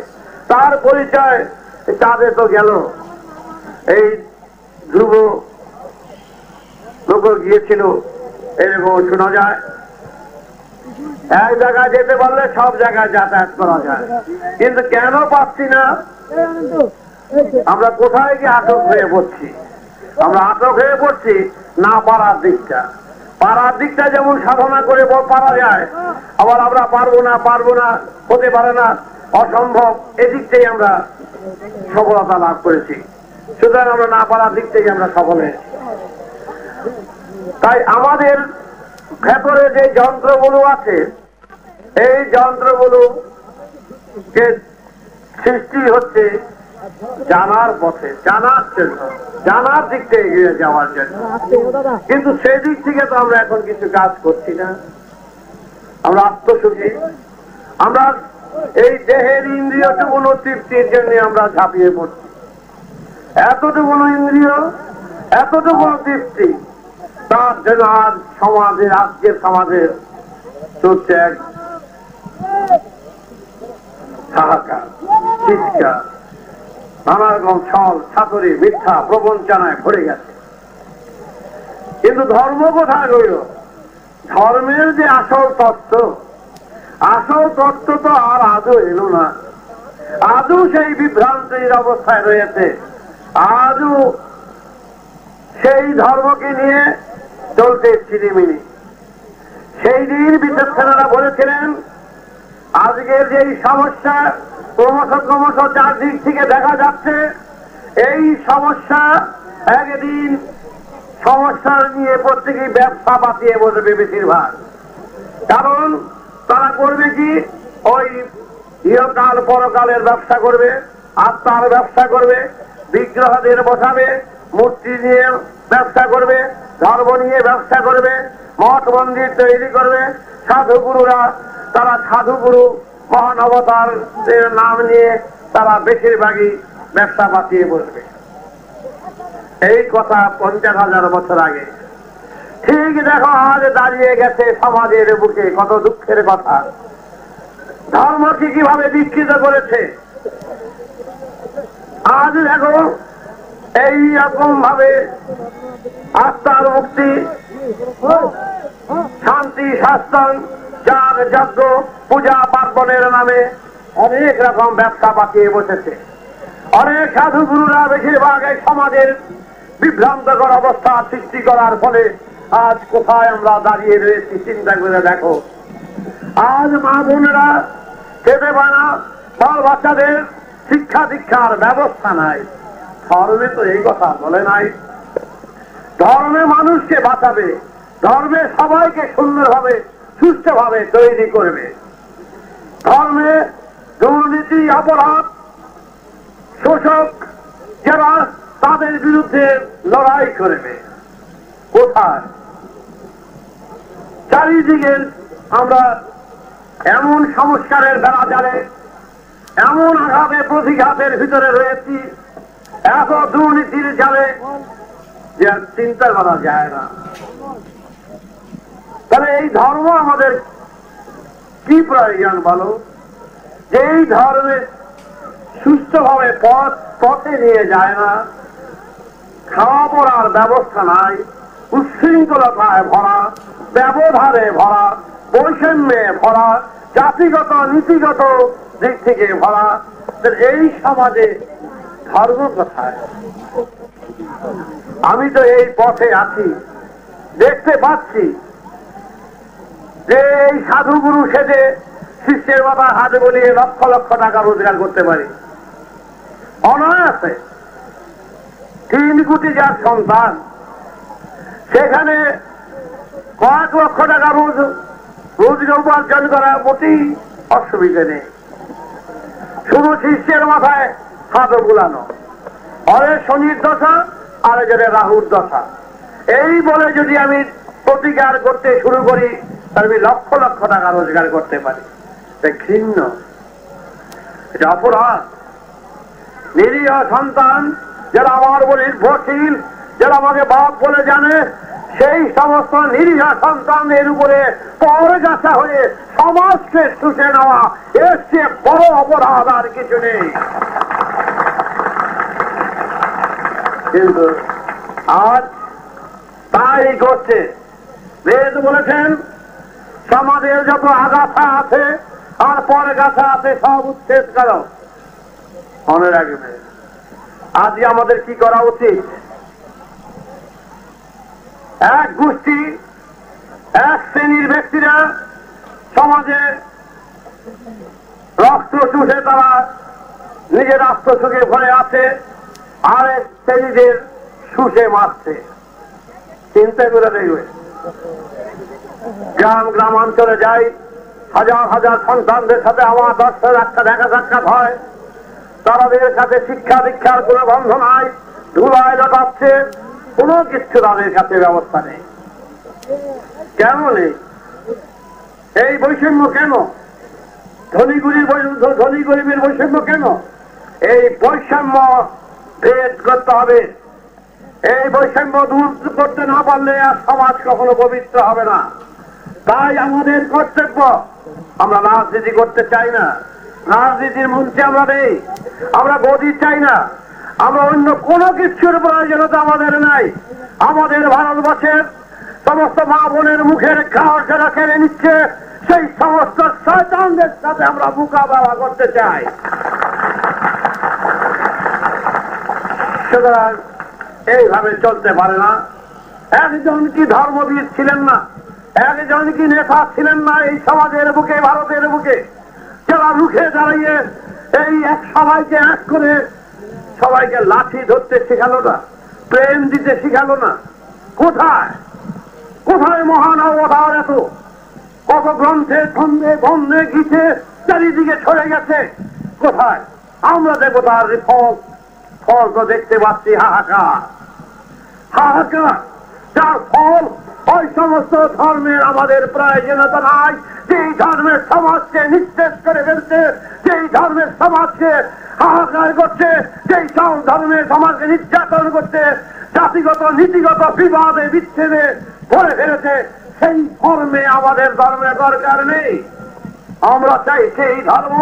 তার পরিচয় চাঁদে তো গেল, এই ধ্রুব লোক গিয়েছিল, এরকম শোনা যায়। এক জায়গায় যেতে পারলে সব জায়গায় যাতায়াত করা যায়, কিন্তু কেন পাচ্ছি না? আমরা কোথায় গিয়ে আটক হয়ে পড়ছি? আমরা আটক হয়ে পড়ছি না পারার দিকটা। পারার দিকটা যেমন সাধনা করে পারা যায়, আবার আমরা পারবো না, হতে পারে না, অসম্ভব, এদিকটাই আমরা সফলতা লাভ করেছি। সুতরাং আমরা না পারার দিক থেকে আমরা সফল হয়েছি। তাই আমাদের ভেতরে যে যন্ত্রগুলো আছে, এই যন্ত্রগুলো যে সৃষ্টি হচ্ছে জানার পথে, জানার জন্য, জানার দিক থেকে এগিয়ে যাওয়ার জন্য। কিন্তু সেই দিক থেকে তো আমরা এখন কিছু কাজ করছি না। আমরা আত্মসুখী, আমরা এই দেহের ইন্দ্রিয়টুকু তৃপ্তির জন্য আমরা ঝাঁপিয়ে পড়ছি। এতটুকু ইন্দ্রিয়, এতটুকু তৃপ্তি, তার জন্য আজ সমাজের, আজকের সমাজের চলছে এক হাহাকার, চিৎকার, নানা রকম ছল ছাতরি, মিথ্যা প্রবঞ্চনায় ভরে গেছে। কিন্তু ধর্ম কোথায় রইল? ধর্মের যে আসল তত্ত্ব, আসল তত্ত্ব তো আর আজও এলো না। আজও সেই বিভ্রান্তির অবস্থায় রয়েছে। আজও সেই ধর্মকে নিয়ে চলতে চিনিমিনি। সেই দিন বিচক্ষণরা বলেছিলেন, আজকের যে সমস্যা ক্রমশ চারদিক থেকে দেখা যাচ্ছে, এই সমস্যা একদিন সমস্যা নিয়ে প্রত্যেকেই ব্যবসা বাঁচিয়ে বসবে বেশিরভাগ। কারণ তারা করবে কি, ওই ইহকাল পরকালের ব্যবসা করবে, আত্মার ব্যবসা করবে, বিগ্রহদের বসাবে, মূর্তি নিয়ে ব্যবসা করবে, ধর্ম নিয়ে ব্যবসা করবে, মঠ মন্দির তৈরি করবে। সাধুগুরুরা, তারা সাধুগুরু মহান অবতারের নাম নিয়ে তারা বেশিরভাগই ব্যবসা বাঁচিয়ে বসবে। এই কথা 50,000 বছর আগে। ঠিক দেখো আজ দাঁড়িয়ে গেছে সমাজের বুকে, কত দুঃখের কথা। ধর্মকে কিভাবে বিকৃত করেছে। আজ দেখো এই রকম ভাবে আত্মার মুক্তি, শান্তি, শাস্ত্র, যাগ যজ্ঞ, পূজা পার্বণের নামে অনেক রকম ব্যবসা বাঁচিয়ে বসেছে। অনেক সাধুগুরুরা বেশিরভাগ এই সমাজের বিভ্রান্তকর অবস্থা সৃষ্টি করার ফলে আজ কোথায় আমরা দাঁড়িয়ে রয়েছি চিন্তা করে দেখো। আজ মা বোনেরা খেতে পায় না, বাল বাচ্চাদের শিক্ষা দীক্ষার ব্যবস্থা নাই। ধর্মে তো এই কথা বলে নাই। ধর্মে মানুষকে বাঁচাবে, ধর্মে সবাইকে সুন্দরভাবে সুস্থভাবে তৈরি করবে। ধর্মে দুর্নীতি, অপরাধ, শোষক যারা, তাদের বিরুদ্ধে লড়াই করবে। কোথায়? চারিদিকে আমরা এমন সংস্কারের বেড়া জালে, এমন আঘাতে প্রতিঘাতের ভিতরে রয়েছি, এত দুর্নীতির জালে যে চিন্তা করা যায় না। তাহলে এই ধর্ম আমাদের কি প্রয়োজন বলো? যে এই ধর্মে সুস্থভাবে পথে নিয়ে যায় না, খাওয়া পড়ার ব্যবস্থা নাই, উচ্ছৃঙ্খলতায় ভরা, ব্যবধানে ভরা, বৈষম্যে ভরা, জাতিগত নীতিগত দিক থেকে ভরা। এই সমাজে ধর্ম কোথায়? আমি তো এই পথে আছি, দেখতে পাচ্ছি যে এই সাধুগুরু সেজে শিষ্যের মাথা হাতে বলিয়ে লক্ষ লক্ষ টাকা রোজগার করতে পারি অনায়াসে। 3 কোটি যার সন্তান, সেখানে কয়েক লক্ষ টাকা রোজগার উপার্জন করা মোটেই অসুবিধা নেই। শুধু শিষ্যের মাথায় হাত বুলানো, অরে শনির দশা, আরেকজনের রাহুর দশা, এই বলে যদি আমি প্রতিকার করতে শুরু করি, তাহলে আমি লক্ষ লক্ষ টাকা রোজগার করতে পারি। ঘৃণ্য, এটা অপরাধ। নিরীহ সন্তান যারা আমার বলে নির্ভরশীল, যারা আমাকে বাপ বলে জানে, সেই সমস্ত নিরীহ সন্তানের উপরে পরগাছা হয়ে সমাজকে শুষে নেওয়া, এর চেয়ে বড় অপরাধ আর কিছু নেই। কিন্তু আজ তাই করছে। বেদ বলেছেন, সমাজের যত আগাছা আছে আর পরে গাছা আছে সব উচ্ছেদ করো। মনে রাখবে, আজ আমাদের কি করা উচিত? এক গোষ্ঠী, এক শ্রেণীর ব্যক্তিরা সমাজে রক্ত চুষে তারা নিজের আত্মসুখে ভরে আছে, আরেক শ্রেণীদের শুষে মারছে। চিন্তা করে দেখবে, গ্রামাঞ্চলে যাই, হাজার হাজার সন্তানদের সাথে আমার 10 একটা দেখা সাক্ষাৎ হয়। তাদের কাছে শিক্ষা দীক্ষার কোনো বন্ধ নাই, ধুলায় লটাচ্ছে, কোনো কিছু তাদের কাছে ব্যবস্থা নেই। কেন নেই? এই বৈষম্য কেন? ধনী গরিবের বৈষম্য কেন? এই বৈষম্য ভেদ করতে হবে। এই বৈষম্য দূর করতে না পারলে আর সমাজ কখনো পবিত্র হবে না। তাই আমাদের কর্তব্য, আমরা রাজনীতি করতে চাই না, রাজনীতির মঞ্চে আমরা নেই, আমরা গদি চাই না, আমরা অন্য কোনো কিছুর প্রয়োজনীয়তা আমাদের নাই। আমাদের ভারতবর্ষের সমস্ত মা বোনের মুখের খাওয়ার যারা কেড়ে নিচ্ছে, সেই সমস্ত শয়তানদের সাথে আমরা মোকাবেলা করতে চাই। সুতরাং এইভাবে চলতে পারে না। একজন কি ধর্মবিদ ছিলেন না, একজন কি নেতা ছিলেন না এই সমাজের বুকে, ভারতের বুকে, যারা রুখে দাঁড়িয়ে এই এক সবাইকে এক করে সবাইকে লাঠি ধরতে শেখালো না, প্রেম দিতে শিখালো না? কোথায় কোথায় মহান অবতার? এত কত গ্রন্থে ছন্দে বন্ধে গীতে চারিদিকে ছড়ে গেছে, কোথায়? আমরা দেখো তার ফল ফল তো দেখতে পাচ্ছি হাহাকার, হাহাকার, যার ফল ওই সমস্ত ধর্মের আমাদের প্রয়োজনীয়তা নাই, যেই ধর্মের সমাজকে নিঃশেষ করে ফেলছে, যেই ধর্মের সমাজকে হাহাকার করছে, যেই সব ধর্মের সমাজকে নির্যাতন করছে, জাতিগত নীতিগত বিবাদে বিচ্ছেদে ভরে ফেলেছে, সেই ধর্মে আমাদের ধর্মের দরকার নেই। আমরা চাই সেই ধর্ম,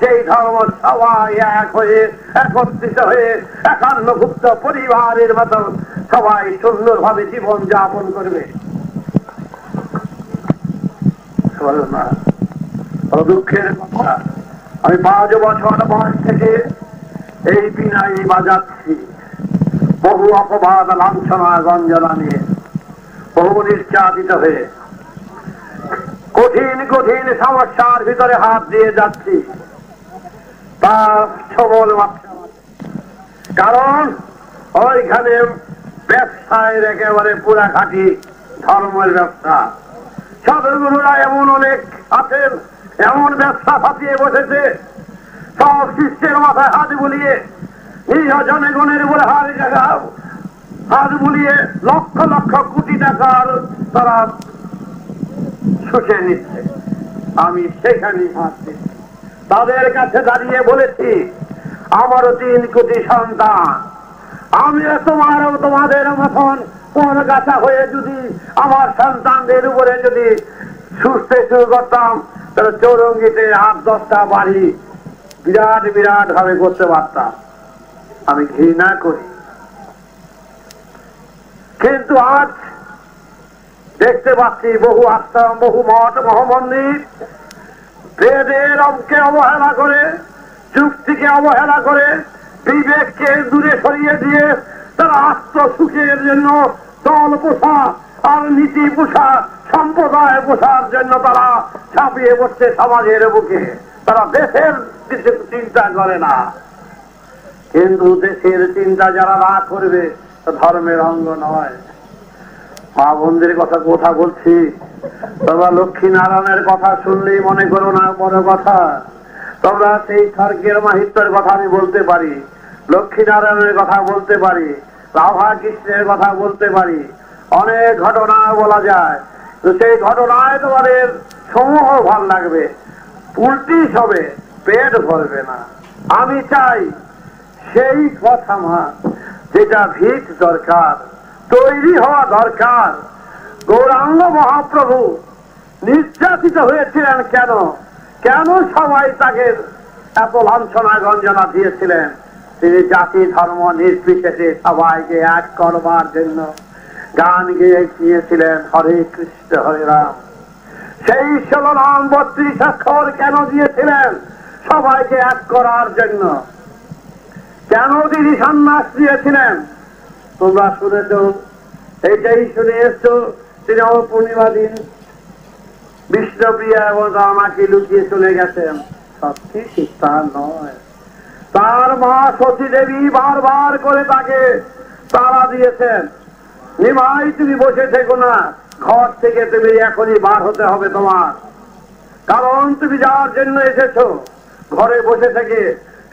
যেই ধর্ম সবাই এক হয়ে একত্রিত হয়ে একান্নভুক্ত পরিবারের মতো সবাই সুন্দরভাবে জীবন যাপন করবে। দুঃখের কথা, আমি 5 বছর বয়স থেকে এই বিনাই বাজাচ্ছি, বহু অপবাদ লাঞ্ছনা গঞ্জনা নিয়ে, বহু নির্যাতিত হয়ে কঠিন কঠিন সমস্যার ভিতরে হাত দিয়ে যাচ্ছি। তার সবল কারণ ওইখানে ব্যবসায় একেবারে পুরা খাঁটি ধর্মের ব্যবসা। সাধুগুরুরা এমন অনেক আছেন, এমন ব্যবসা ফাঁসিয়ে বসেছে, সব শিষ্যের মাথায় হাত বুলিয়ে, নিরীহ জনগণের উপরে হাত বুলিয়ে লক্ষ লক্ষ কোটি টাকার তারা শুষে নিচ্ছে। আমি সেখানে হাত দিচ্ছি, তাদের কাছে দাঁড়িয়ে বলেছি, আমারও 3 কোটি সন্তান, আমিও তোমাদের মতন কোন গাছা হয়ে যদি আমার সন্তানদের উপরে যদি সুস্থে শুরু করতাম, তাহলে চৌরঙ্গিতে 8-10টা বাড়ি বিরাট বিরাট ভাবে করতে পারতাম। আমি ঘৃণা করি, কিন্তু আজ দেখতে পাচ্ছি বহু আশ্রম, বহু মঠ, মহামন্দির বেদের অঙ্কে অবহেলা করে, যুক্তিকে অবহেলা করে, বিবেককে দূরে সরিয়ে দিয়ে তারা আত্মসুখের জন্য দল পোষা আর নীতি পোষা, সম্প্রদায় পোষার জন্য তারা ছাপিয়ে পড়ছে সমাজের বুকে। তারা দেশের কিছু চিন্তা করে না, কিন্তু দেশের চিন্তা যারা না করবে ধর্মের অঙ্গ নয়। মা বোনদের কথা বলছি, তোমরা লক্ষ্মী নারায়ণের কথা শুনলেই মনে করো না বড় কথা। তোমরা সেই স্বর্গের মাহিত্যের কথা আমি বলতে পারি, লক্ষ্মী নারায়ণের কথা বলতে পারি, রাধা কৃষ্ণের কথা বলতে পারি, অনেক ঘটনা বলা যায়। তো সেই ঘটনায় তোমাদের সমূহ ভাল লাগবে, উল্টিস হবে, পেট ভরবে না। আমি চাই সেই কথা যেটা ভিত দরকার, তৈরি হওয়া দরকার। গৌরাঙ্গ মহাপ্রভু নির্যাতিত হয়েছিলেন কেন? কেন সবাই তাকে এত লাঞ্ছনা গঞ্জনা দিয়েছিলেন? তিনি জাতি ধর্ম নির্বিশেষে সবাইকে এক করবার জন্য গান গেয়ে গিয়েছিলেন, হরে কৃষ্ণ হরে রাম। সেই 16 নাম 32 অক্ষর কেন দিয়েছিলেন? সবাইকে এক করার জন্য। কেন তিনি সন্ন্যাস দিয়েছিলেন? তোমরা শুনেছ, এইটাই শুনে এসছো, তিনি পূর্ণিমা দিন বিষ্ণুপ্রিয়া এবং রামাকে লুকিয়ে চলে গেছেন। সত্যি ঠিক তা নয়। তার মা সতী দেবী বারবার করে তাকে তাড়া দিয়েছেন, নিমাই তুমি বসে থেকো না, ঘর থেকে তুমি এখনই বার হতে হবে তোমার, কারণ তুমি যার জন্য এসেছো ঘরে বসে থেকে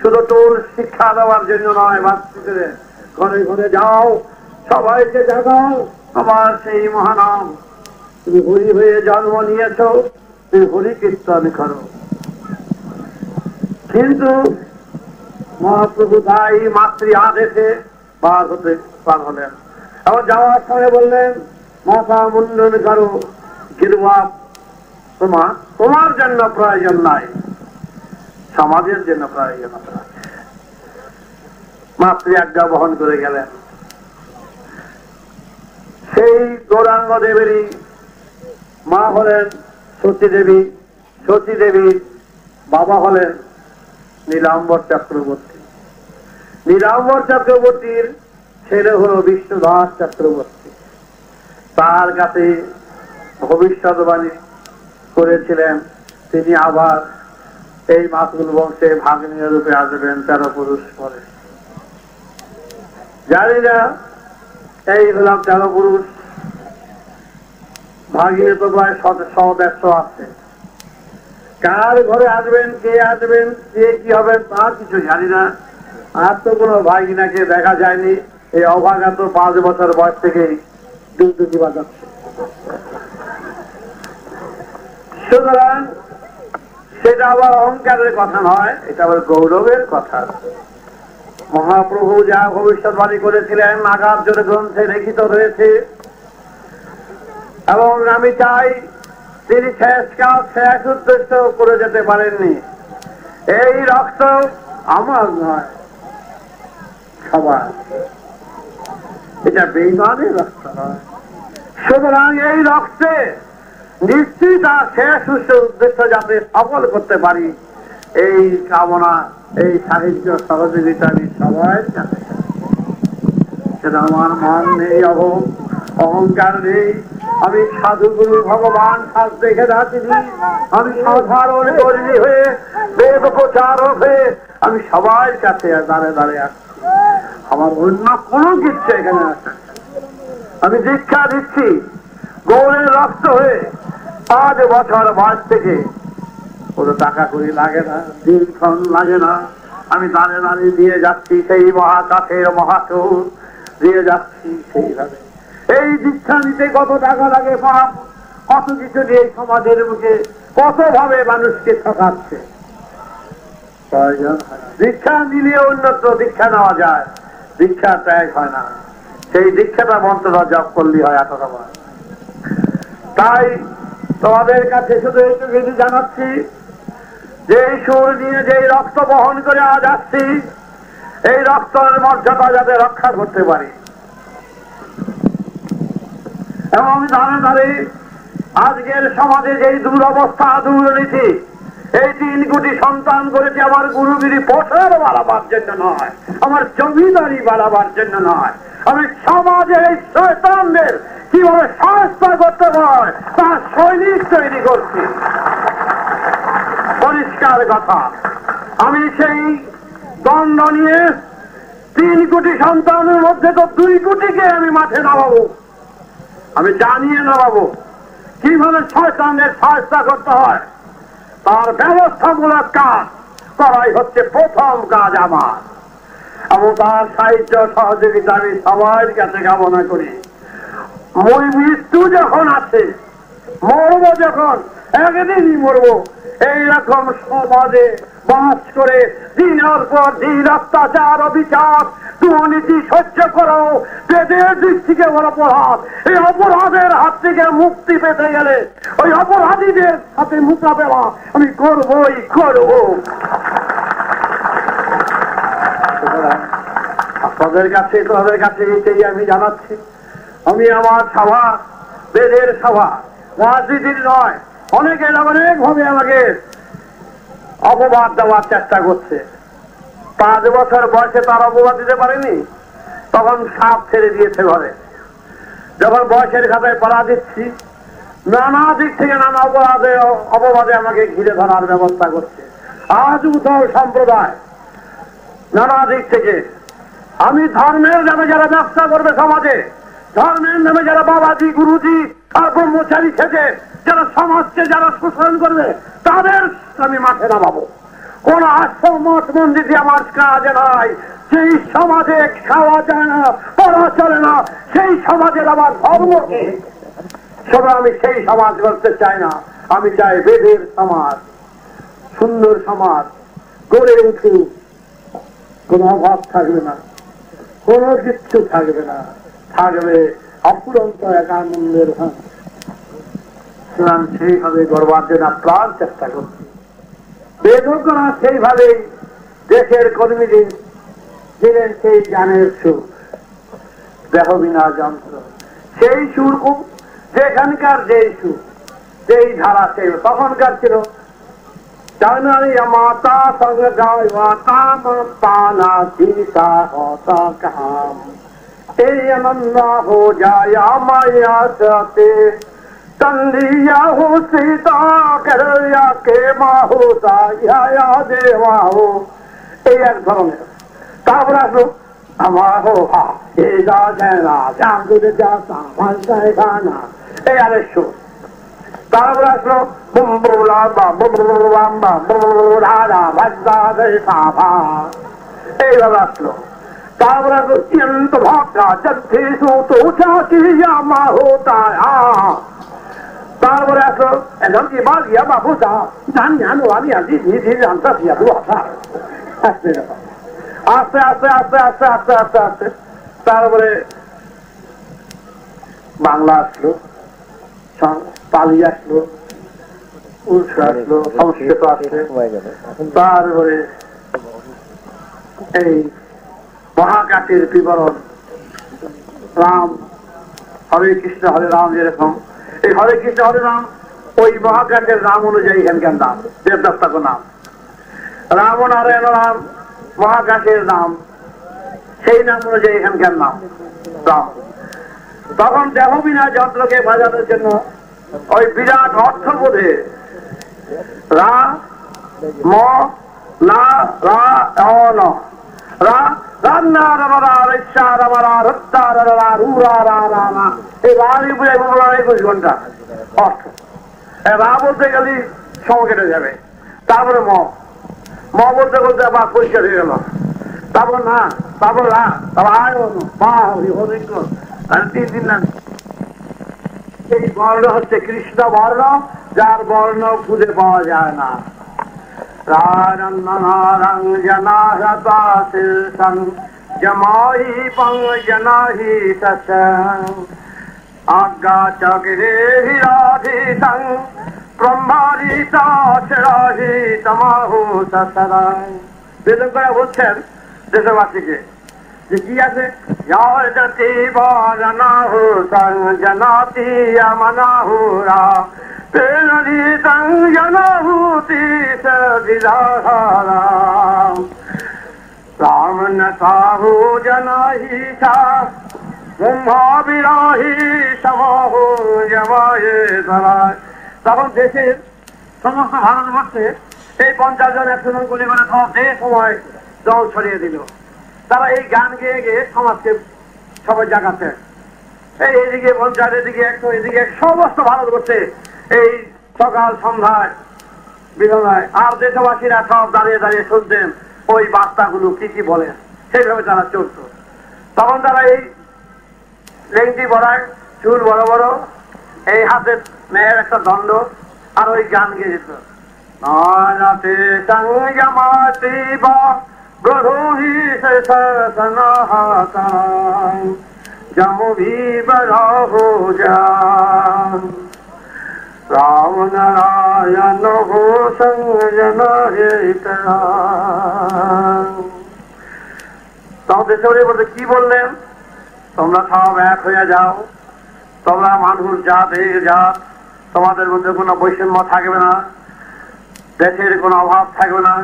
শুধু টোল শিক্ষা দেওয়ার জন্য নয়, বাচ্চাদের ঘরে ঘরে যাও, সবাইকে জানাও আমার সেই মহানাম, তুমি হরি হয়ে জন্ম নিয়েছ, তুমি হরি কীর্তন করো। কিন্তু মহাপ্রভু তাই মাতৃ আদেশে পার হলেন। আবার যাওয়ার সময় বললেন, মাথা মুন্ডন করো, গিরুয়া তোমার জন্য প্রয়োজন নাই, সমাজের জন্য প্রয়োজন আছে। মাতৃ আজ্ঞা বহন করে গেলেন। সেই গৌরাঙ্গ দেবেরই মা হলেন সতী দেবী, সতী দেবীর বাবা হলেন নীলাম্বর চক্রবর্তী, নীলাম্বর চক্রবর্তীর ছেলে হল বিষ্ণুদাস চক্রবর্তী। তার কাছে ভবিষ্যৎবাণী করেছিলেন তিনি আবার এই মাতুল বংশে ভাগ্নীয় রূপে আসবেন 13 পুরুষ পরে। জানি না এই হলাম 13 পুরুষ, ভাগিয়ে তো প্রায় 100-150 আছে। কার ঘরে আসবেন, কে আসবেন, কে কি হবেন তা কিছু জানি না। আর তো কোনো ভাগিনাকে দেখা যায়নি, এই অভাগা তো 5 বছর বয়স থেকেই ডুবডুবি বাজাচ্ছে। সুতরাং সেটা আবার অহংকারের কথা নয়, এটা আবার গৌরবের কথা। মহাপ্রভু যা ভবিষ্যৎবাণী করেছিলেন নাগার্জুন গ্রন্থে লিখিত রয়েছে, এবং আমি চাই তিনি শেষ কাজ শেষ উদ্দেশ্য করে যেতে পারেননি। এই রক্ত আমার নয়, সবার, এটা বেঈমানের রক্ত নয়। সুতরাং এই রক্তে নিশ্চিত আর শেষ উদ্দেশ্য যাতে সফল করতে পারি, এই কামনা, এই সাহিত্য সহযোগিতা আমি সবাই জানি। সেটা আমার মান নেই, অহংকার নেই। আমি সাধুগুরু ভগবান সাজ দেখে যাচ্ছি, আমি সাধারণ কর্মী হয়ে, বেদ প্রচারক হয়ে আমি সবার কাছে দাঁড়ে দাঁড়ে আসছি। আমার অন্য কোনো কিছু এখানে আসে। আমি দীক্ষা দিচ্ছি গৌরের রক্ত হয়ে। 5 বছর বয়স থেকে কোনো টাকা করি লাগে না, দিনক্ষণ লাগে না, আমি দাঁড়িয়ে দাঁড়িয়ে দিয়ে যাচ্ছি সেই মহাকাশের মহাচুর দিয়ে যাচ্ছি সেইভাবে। এই দীক্ষা নিতে কত টাকা লাগে, কত কিছু নিয়ে সমাজের মুখে কত ভাবে মানুষকে ঠকাচ্ছে। দীক্ষা নিলে উন্নত দীক্ষা নেওয়া যায়, দীক্ষা ত্যাগ হয় না। সেই দীক্ষাটা মন্ত্রটা জপ করলেই হয় 18 বার। তাই তোমাদের কাছে শুধু একটু কিছু জানাচ্ছি, যে সুর নিয়ে যে রক্ত বহন করে আজ আসছি, এই রক্তের মর্যাদা যাতে রক্ষা করতে পারি। এবং ধারে ধারে আজকের সমাজে যে দুরবস্থা, দুর্নীতি, এই 3 কোটি সন্তান করেছে আমার গুরুগিরি পোষার বাড়াবার জন্য নয়, আমার জমিদারি বাড়াবার জন্য নয়। আমি সমাজের এই শয়তানদের কিভাবে সহায়তা করতে হয় তার সৈনিক তৈরি করছি। পরিষ্কার কথা, আমি সেই দণ্ড নিয়ে 3 কোটি সন্তানের মধ্যে তো 2 কোটিকে আমি মাঠে নামাবো। আমি জানিয়ে নামাবো কিভাবে শয়তানের সহায়তা করতে হয়, তার ব্যবস্থামূলক কাজ করাই হচ্ছে প্রথম কাজ আমার। এবং তার সাহিত্য সহযোগিতা আমি সবার কাছে কামনা করি। ওই মৃত্যু যখন আছে, মরবো যখন, একদিনই মরবো। এইরকম সমাজে বাস করে দিনের পর দিন অত্যাচার, অবিচার, দুর্নীতি সহ্য করো, বেদের দিক থেকে অপরাধ, এই অপরাধের হাত থেকে মুক্তি পেতে গেলে ওই অপরাধীদের সাথে মোকাবেলা আমি করবই করব। আপনাদের কাছে, তোমাদের কাছে এটাই আমি জানাচ্ছি। আমি আমার সভা বেদের সভা, রাজনীতির নয়। অনেকে অনেক ভাবে আমাকে অপবাদ দেওয়ার চেষ্টা করছে। 5 বছর বয়সে তার অপবাদ দিতে পারেনি, তখন সাপ ছেড়ে দিয়েছে ঘরে। যখন বয়সের খাতায় পড়া দিচ্ছি, নানা দিক থেকে নানা অপবাদে আমাকে ঘিরে ধরার ব্যবস্থা করছে। আজ উদ্ধব সম্প্রদায় নানা দিক থেকে, আমি ধর্মের নামে যারা ব্যবসা করবে সমাজে, ধর্মের নামে যারা বাবাজি, গুরুজি আর ব্রহ্মচারী সেজে যারা সমাজকে যারা শোষণ করবে, তাদের আমি মাঠে নামাবো। কোন আশ্রম মঠ মন্দিরে আমার কাজ নাই। সেই সমাজে খাওয়া যায় না, পড়া চলে না, সেই সমাজের আমার ধর্ম কি? সবাই আমি সেই সমাজ করতে চাই না। আমি চাই বেদের সমাজ, সুন্দর সমাজ গড়ে উঠুক, কোন অভাব থাকবে না, কোন কিচ্ছু থাকবে না, থাকবে অপুরন্ত এক আনন্দের ভাব। সেইভাবে গড়বার জন্য প্রাণ চেষ্টা করছি। বেদজ্ঞরা সেইভাবেই দেশের কর্মীদের দিলেন সেই গানের সুর, দেহ বিনা যন্ত্র, সেই সুর যেখানকার যেই সুর, যেই ধারা, সেই তখনকার ছিল মাতা সঙ্গ গায় মাতা মাতা সীতা হতা কাম এই আনন্দ হো যায় মায়া সাথে তন্দিয়া হো সীতা করয়া কে মা হো সায়া দেওয়া হো, এই এক ধরনের। তারপরে আসলো আমার হো হা এই গানা, এই আরেক সুর। তারপরে আসলো এইভাবে আসলো। তারপরে আসলো চিন্ত ভাকা মা হতা। তারপরে আসলো একদম কি বালিয়া বাবু দা জান জানো আমি আছি ধীরে জানতা দু আসা আসতে আস্তে আস্তে আস্তে আস্তে আস্তে আস্তে আস্তে তারপরে বাংলা আসলো, পালি আসলো, উৎস আসলো, সংস্কৃত আসলো। তারপরে এই মহাকাশের বিবরণ, রাম হরে কৃষ্ণ হরে রাম, যেরকম এই হরে কৃষ্ণ হরে রাম ওই মহাকাশের নাম অনুযায়ী এখানকার নাম, দেবদত্তাক নাম রাম নারায়ণ রাম, মহাকাশের নাম, সেই নাম অনুযায়ী এখানকার নাম রাম। তখন দেহ বিনা যন্ত্রকে বাজানোর জন্য ওই বিরাট অর্থবোধে রা ম না রা ন রা রান্না রামারা রেশা রামারা রত্তা রা রুরা রা রা না, এই রানি বুঝে 21 ঘন্টা অর্থ। রা বলতে গেলে সময় কেটে যাবে। তারপরে ম বলতে বলতে আবার পরিষ্কার হয়ে গেল। তারপর না, তারপর রা, তারপর আয় মা হরি হরি 3 দিন না। এই বর্ণ হচ্ছে কৃষ্ণ বর্ণ, যার বর্ণ খুঁজে পাওয়া যায় না। জমাহি পং জনাহি আজ্ঞা চক্রে হিরাধিতং ব্রহ্মারিতাহি তমাহু সসরায়। বেদন করে বলছেন দেশবাসীকে যে কি আছে, জাতি বরনাহু সং জনাতি মনাহুরা পেরিতং জনাহুতি সদিধারা রামন সাহু জনাহিতা ব্রহ্মাবিরাহি সমহু জমায়ে ধরায়। তখন দেশের সমস্ত ভারতবর্ষে এই 50 জন 100 জন গুলি করে সব যে সময় জল ছড়িয়ে দিল। তারা এই গান গেয়ে গিয়ে সমাজকে সবাই জাগাচ্ছে। এইদিকে 50, এদিকে 100, এদিকে সমস্ত ভারতবর্ষে এই সকাল সন্ধ্যায় বিরোধায় আর দেশবাসীরা সব দাঁড়িয়ে দাঁড়িয়ে শুনতেন ওই বার্তাগুলো কি কি বলেন, সেইভাবে তারা চলত। তখন তারা এই লেংটি বড়ায়, চুল বড় বড়, এই হাতে মেয়ের একটা দণ্ড, আর ওই গান গিয়ে যেত রাম নারায়ণ হো সংজন দেশে বলতে কি বললেন, তোমরা সব এক হয়ে যাও, তোমরা মানুষ জাত এই জাত, তোমাদের মধ্যে কোনো বৈষম্য থাকবে না, দেশের কোনো অভাব থাকবে না,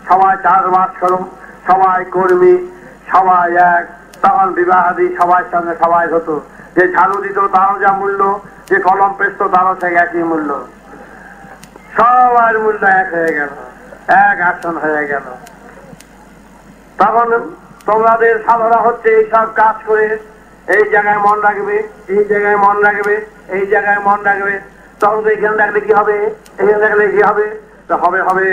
সবাই চাষবাস করো, সবাই কর্মী, সবাই এক। তখন বিবাহাদি সবার সঙ্গে সবাই হতো, যে ঝাড়ু দিত তারও যা মূল্য, যে কলম পেস্ত তারও সে একই মূল্য, সবার মূল্য এক হয়ে গেল, এক আসন হয়ে গেল। তখন তোমাদের সাধনা হচ্ছে এইসব কাজ করে এই জায়গায় মন রাখবে, এই জায়গায় মন রাখবে, এই জায়গায় মন রাখবে। তখন তো এখানে রাখলে কি হবে, এখানে রাখলে কি হবে, তো হবে হবে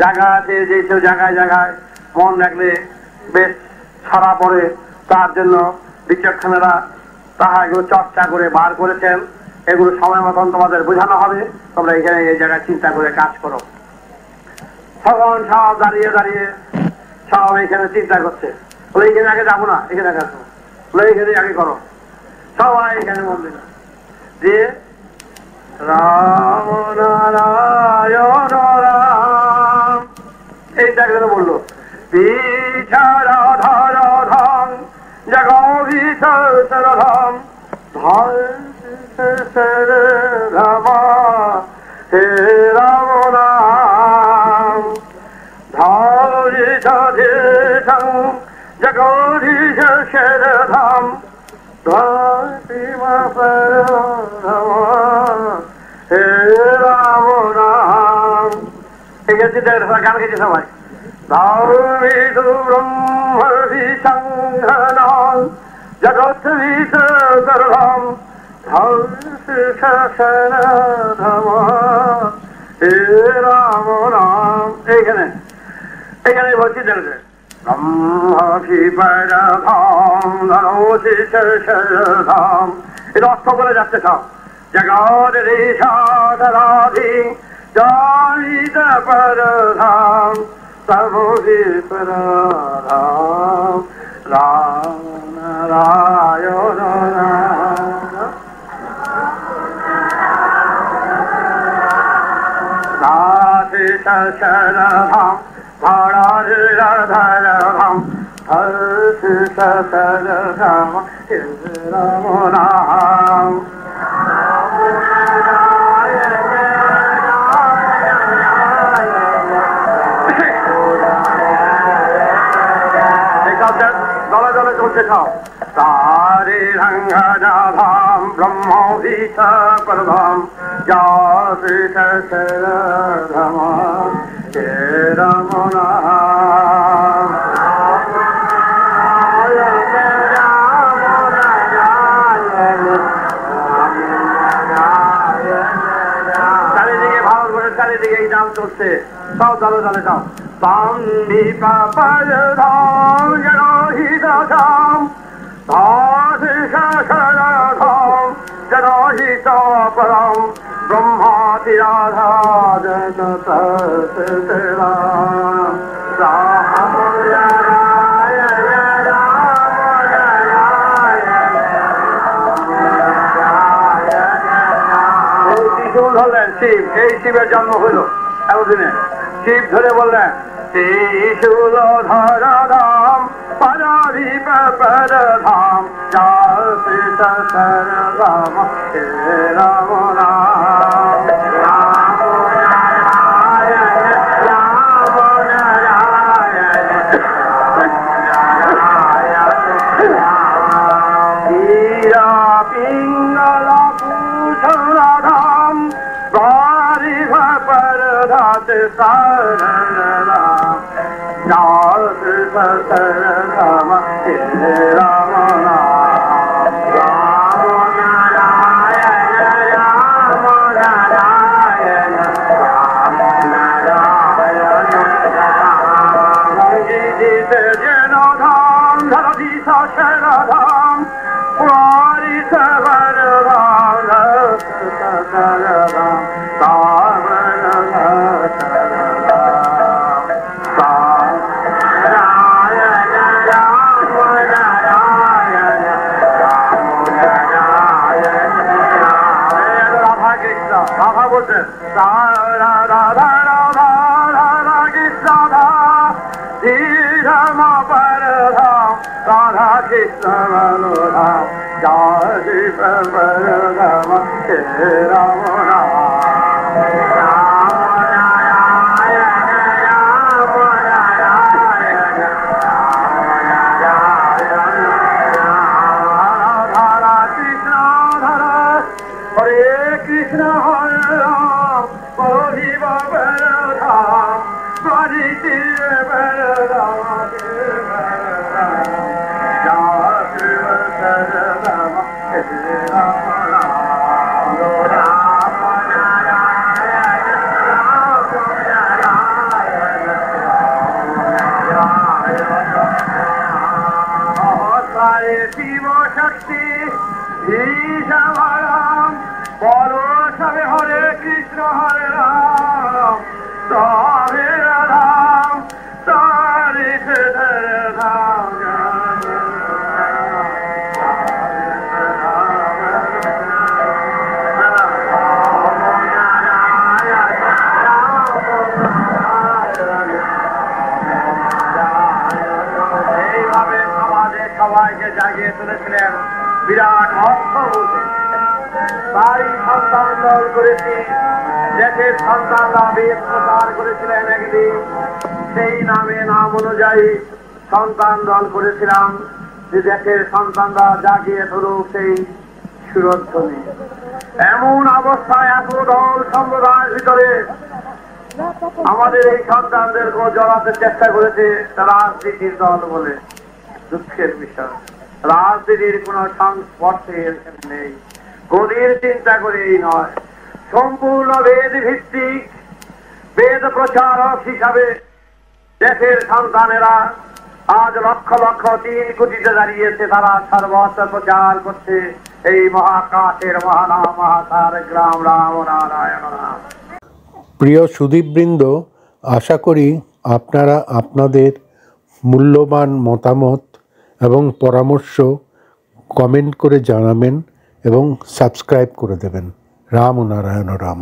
জায়গা আছে, যেসব জায়গায় জায়গায় মন রাখলে বেশ সারা পড়ে, তার জন্য বিচক্ষণেরা তাহা এগুলো চর্চা করে বার করেছেন। এগুলো সময় মতন তোমাদের বোঝানো হবে, তোমরা এখানে এই জায়গায় চিন্তা করে কাজ করো। তখন সব দাঁড়িয়ে দাঁড়িয়ে সব এখানে চিন্তা করছে, বলে এখানে আগে যাবো না, এখানে আগে আসবো, বলে এখানে আগে করো। সবাই এখানে মন দিল দিয়ে রাম নারায়ণ রাম এইটা করে বললো, বিছাড়া ধর ধম জগবিষরধম রাম হে রাম রাম ধরিষধেশং জগদীশ শরধম হে রাম রাম। ঠিক আছে, গান গেছে সবাই। ধর্মিদু ব্রহ্মবিসংঘনং জগদ্বিষদর্ভম ধর্ষশরধম হে রাম রাম। এইখানে এইখানে বলছি দেখবে ব্রহ্মশিবরধম ধর্ষশরধম, এটা অর্থ করে যাচ্ছে সব। জগদীশাধি জয়িত পরধাম সর্ববিপরধাম রাম নারায়ণ শরধাম ধরাধরধাম হর্ষশরধাম রাম নাম। দলে দলে চলছে সব। তারে রঙ্গনাভাম ব্রহ্মবিষকরধাম যশরধম হে রাম নাম। চারিদিকে ভারতবর্ষের চারিদিকে এই নাম চলছে, সব দলে দলে সব। পাপরধাম জনহিতধাম ধর্ষশরধম জনহিতপরম ব্রহ্মাতিরাধাজন রাম রাম নারায়ণ রাম নারায়ণ। এই ত্রিশূল হলেন শিব, এই শিবের জন্ম হইল এতদিনে। শিব ধরে বললেন ত্রিশূল ধরধাম পরধাম যশরধাম হে রাম রাম রাম নারায়ণ রাম নারায়ণ হীরা পিঙ্গল ভূষণধাম পরধাত সারণরাম যশরধম হে রাম নাম রাম নারায়ণ রাম নারায়ণ রাম নারায়ণ জিত যেন ধাম ধরধীশ শরধম পরিষবরধাম ধরধম রাধা বলছেন রাধা রাধা রাধা রাধা কৃষ্ণ রাধা শ্রীরাম পরধাম রাধা কৃষ্ণ মনোধাম জয় শিব পরধাম হে রাম রাম রাম নারায়ণ রাম নারায়ণ রাধা কৃষ্ণ ধরা হরে কৃষ্ণ হরে রাম হরি বরধাম হরি শিব বরধাম জয় শিব সরধাম হে রাম রাম রাম নারায়ণ রাম নারায়ণ ভক্তি ঈশারাম পরশবে হরে কৃষ্ণ হরে রাম হরে রাম হরে রাম এইভাবে সমাজে সবাইকে জাগিয়ে তুলেছিলেন বিরাট অর্থবতী। তাই সন্তান দল করেছি, দেশের সন্তানরা বেদ প্রচার করেছিলেন একদিন, সেই নাম অনুযায়ী সন্তান দল করেছিলাম যে দেশের সন্তানরা জাগিয়ে তুলুক সেই সুরধ্বনি। এমন অবস্থায় এত দল সম্প্রদায়ের ভিতরে আমাদের এই সন্তানদেরকে জড়াতে চেষ্টা করেছে রাজনীতির দল বলে। দুঃখের বিষয়, রাজনীতির কোন সংস্পর্শে নেই, গদির চিন্তা করেই নয়, সম্পূর্ণ বেদ ভিত্তিক বেদ প্রচারক হিসাবে দেশের সন্তানেরা আজ লক্ষ লক্ষ 3 কোটিতে দাঁড়িয়েছে। তারা সর্বত্র প্রচার করছে এই মহাকাশের মহানাম মহাতার গ্রাম রাম নারায়ণ রাম। প্রিয় সুধীবৃন্দ, আশা করি আপনারা আপনাদের মূল্যবান মতামত এবং পরামর্শ কমেন্ট করে জানাবেন এবং সাবস্ক্রাইব করে দেবেন। রাম নারায়ণ রাম।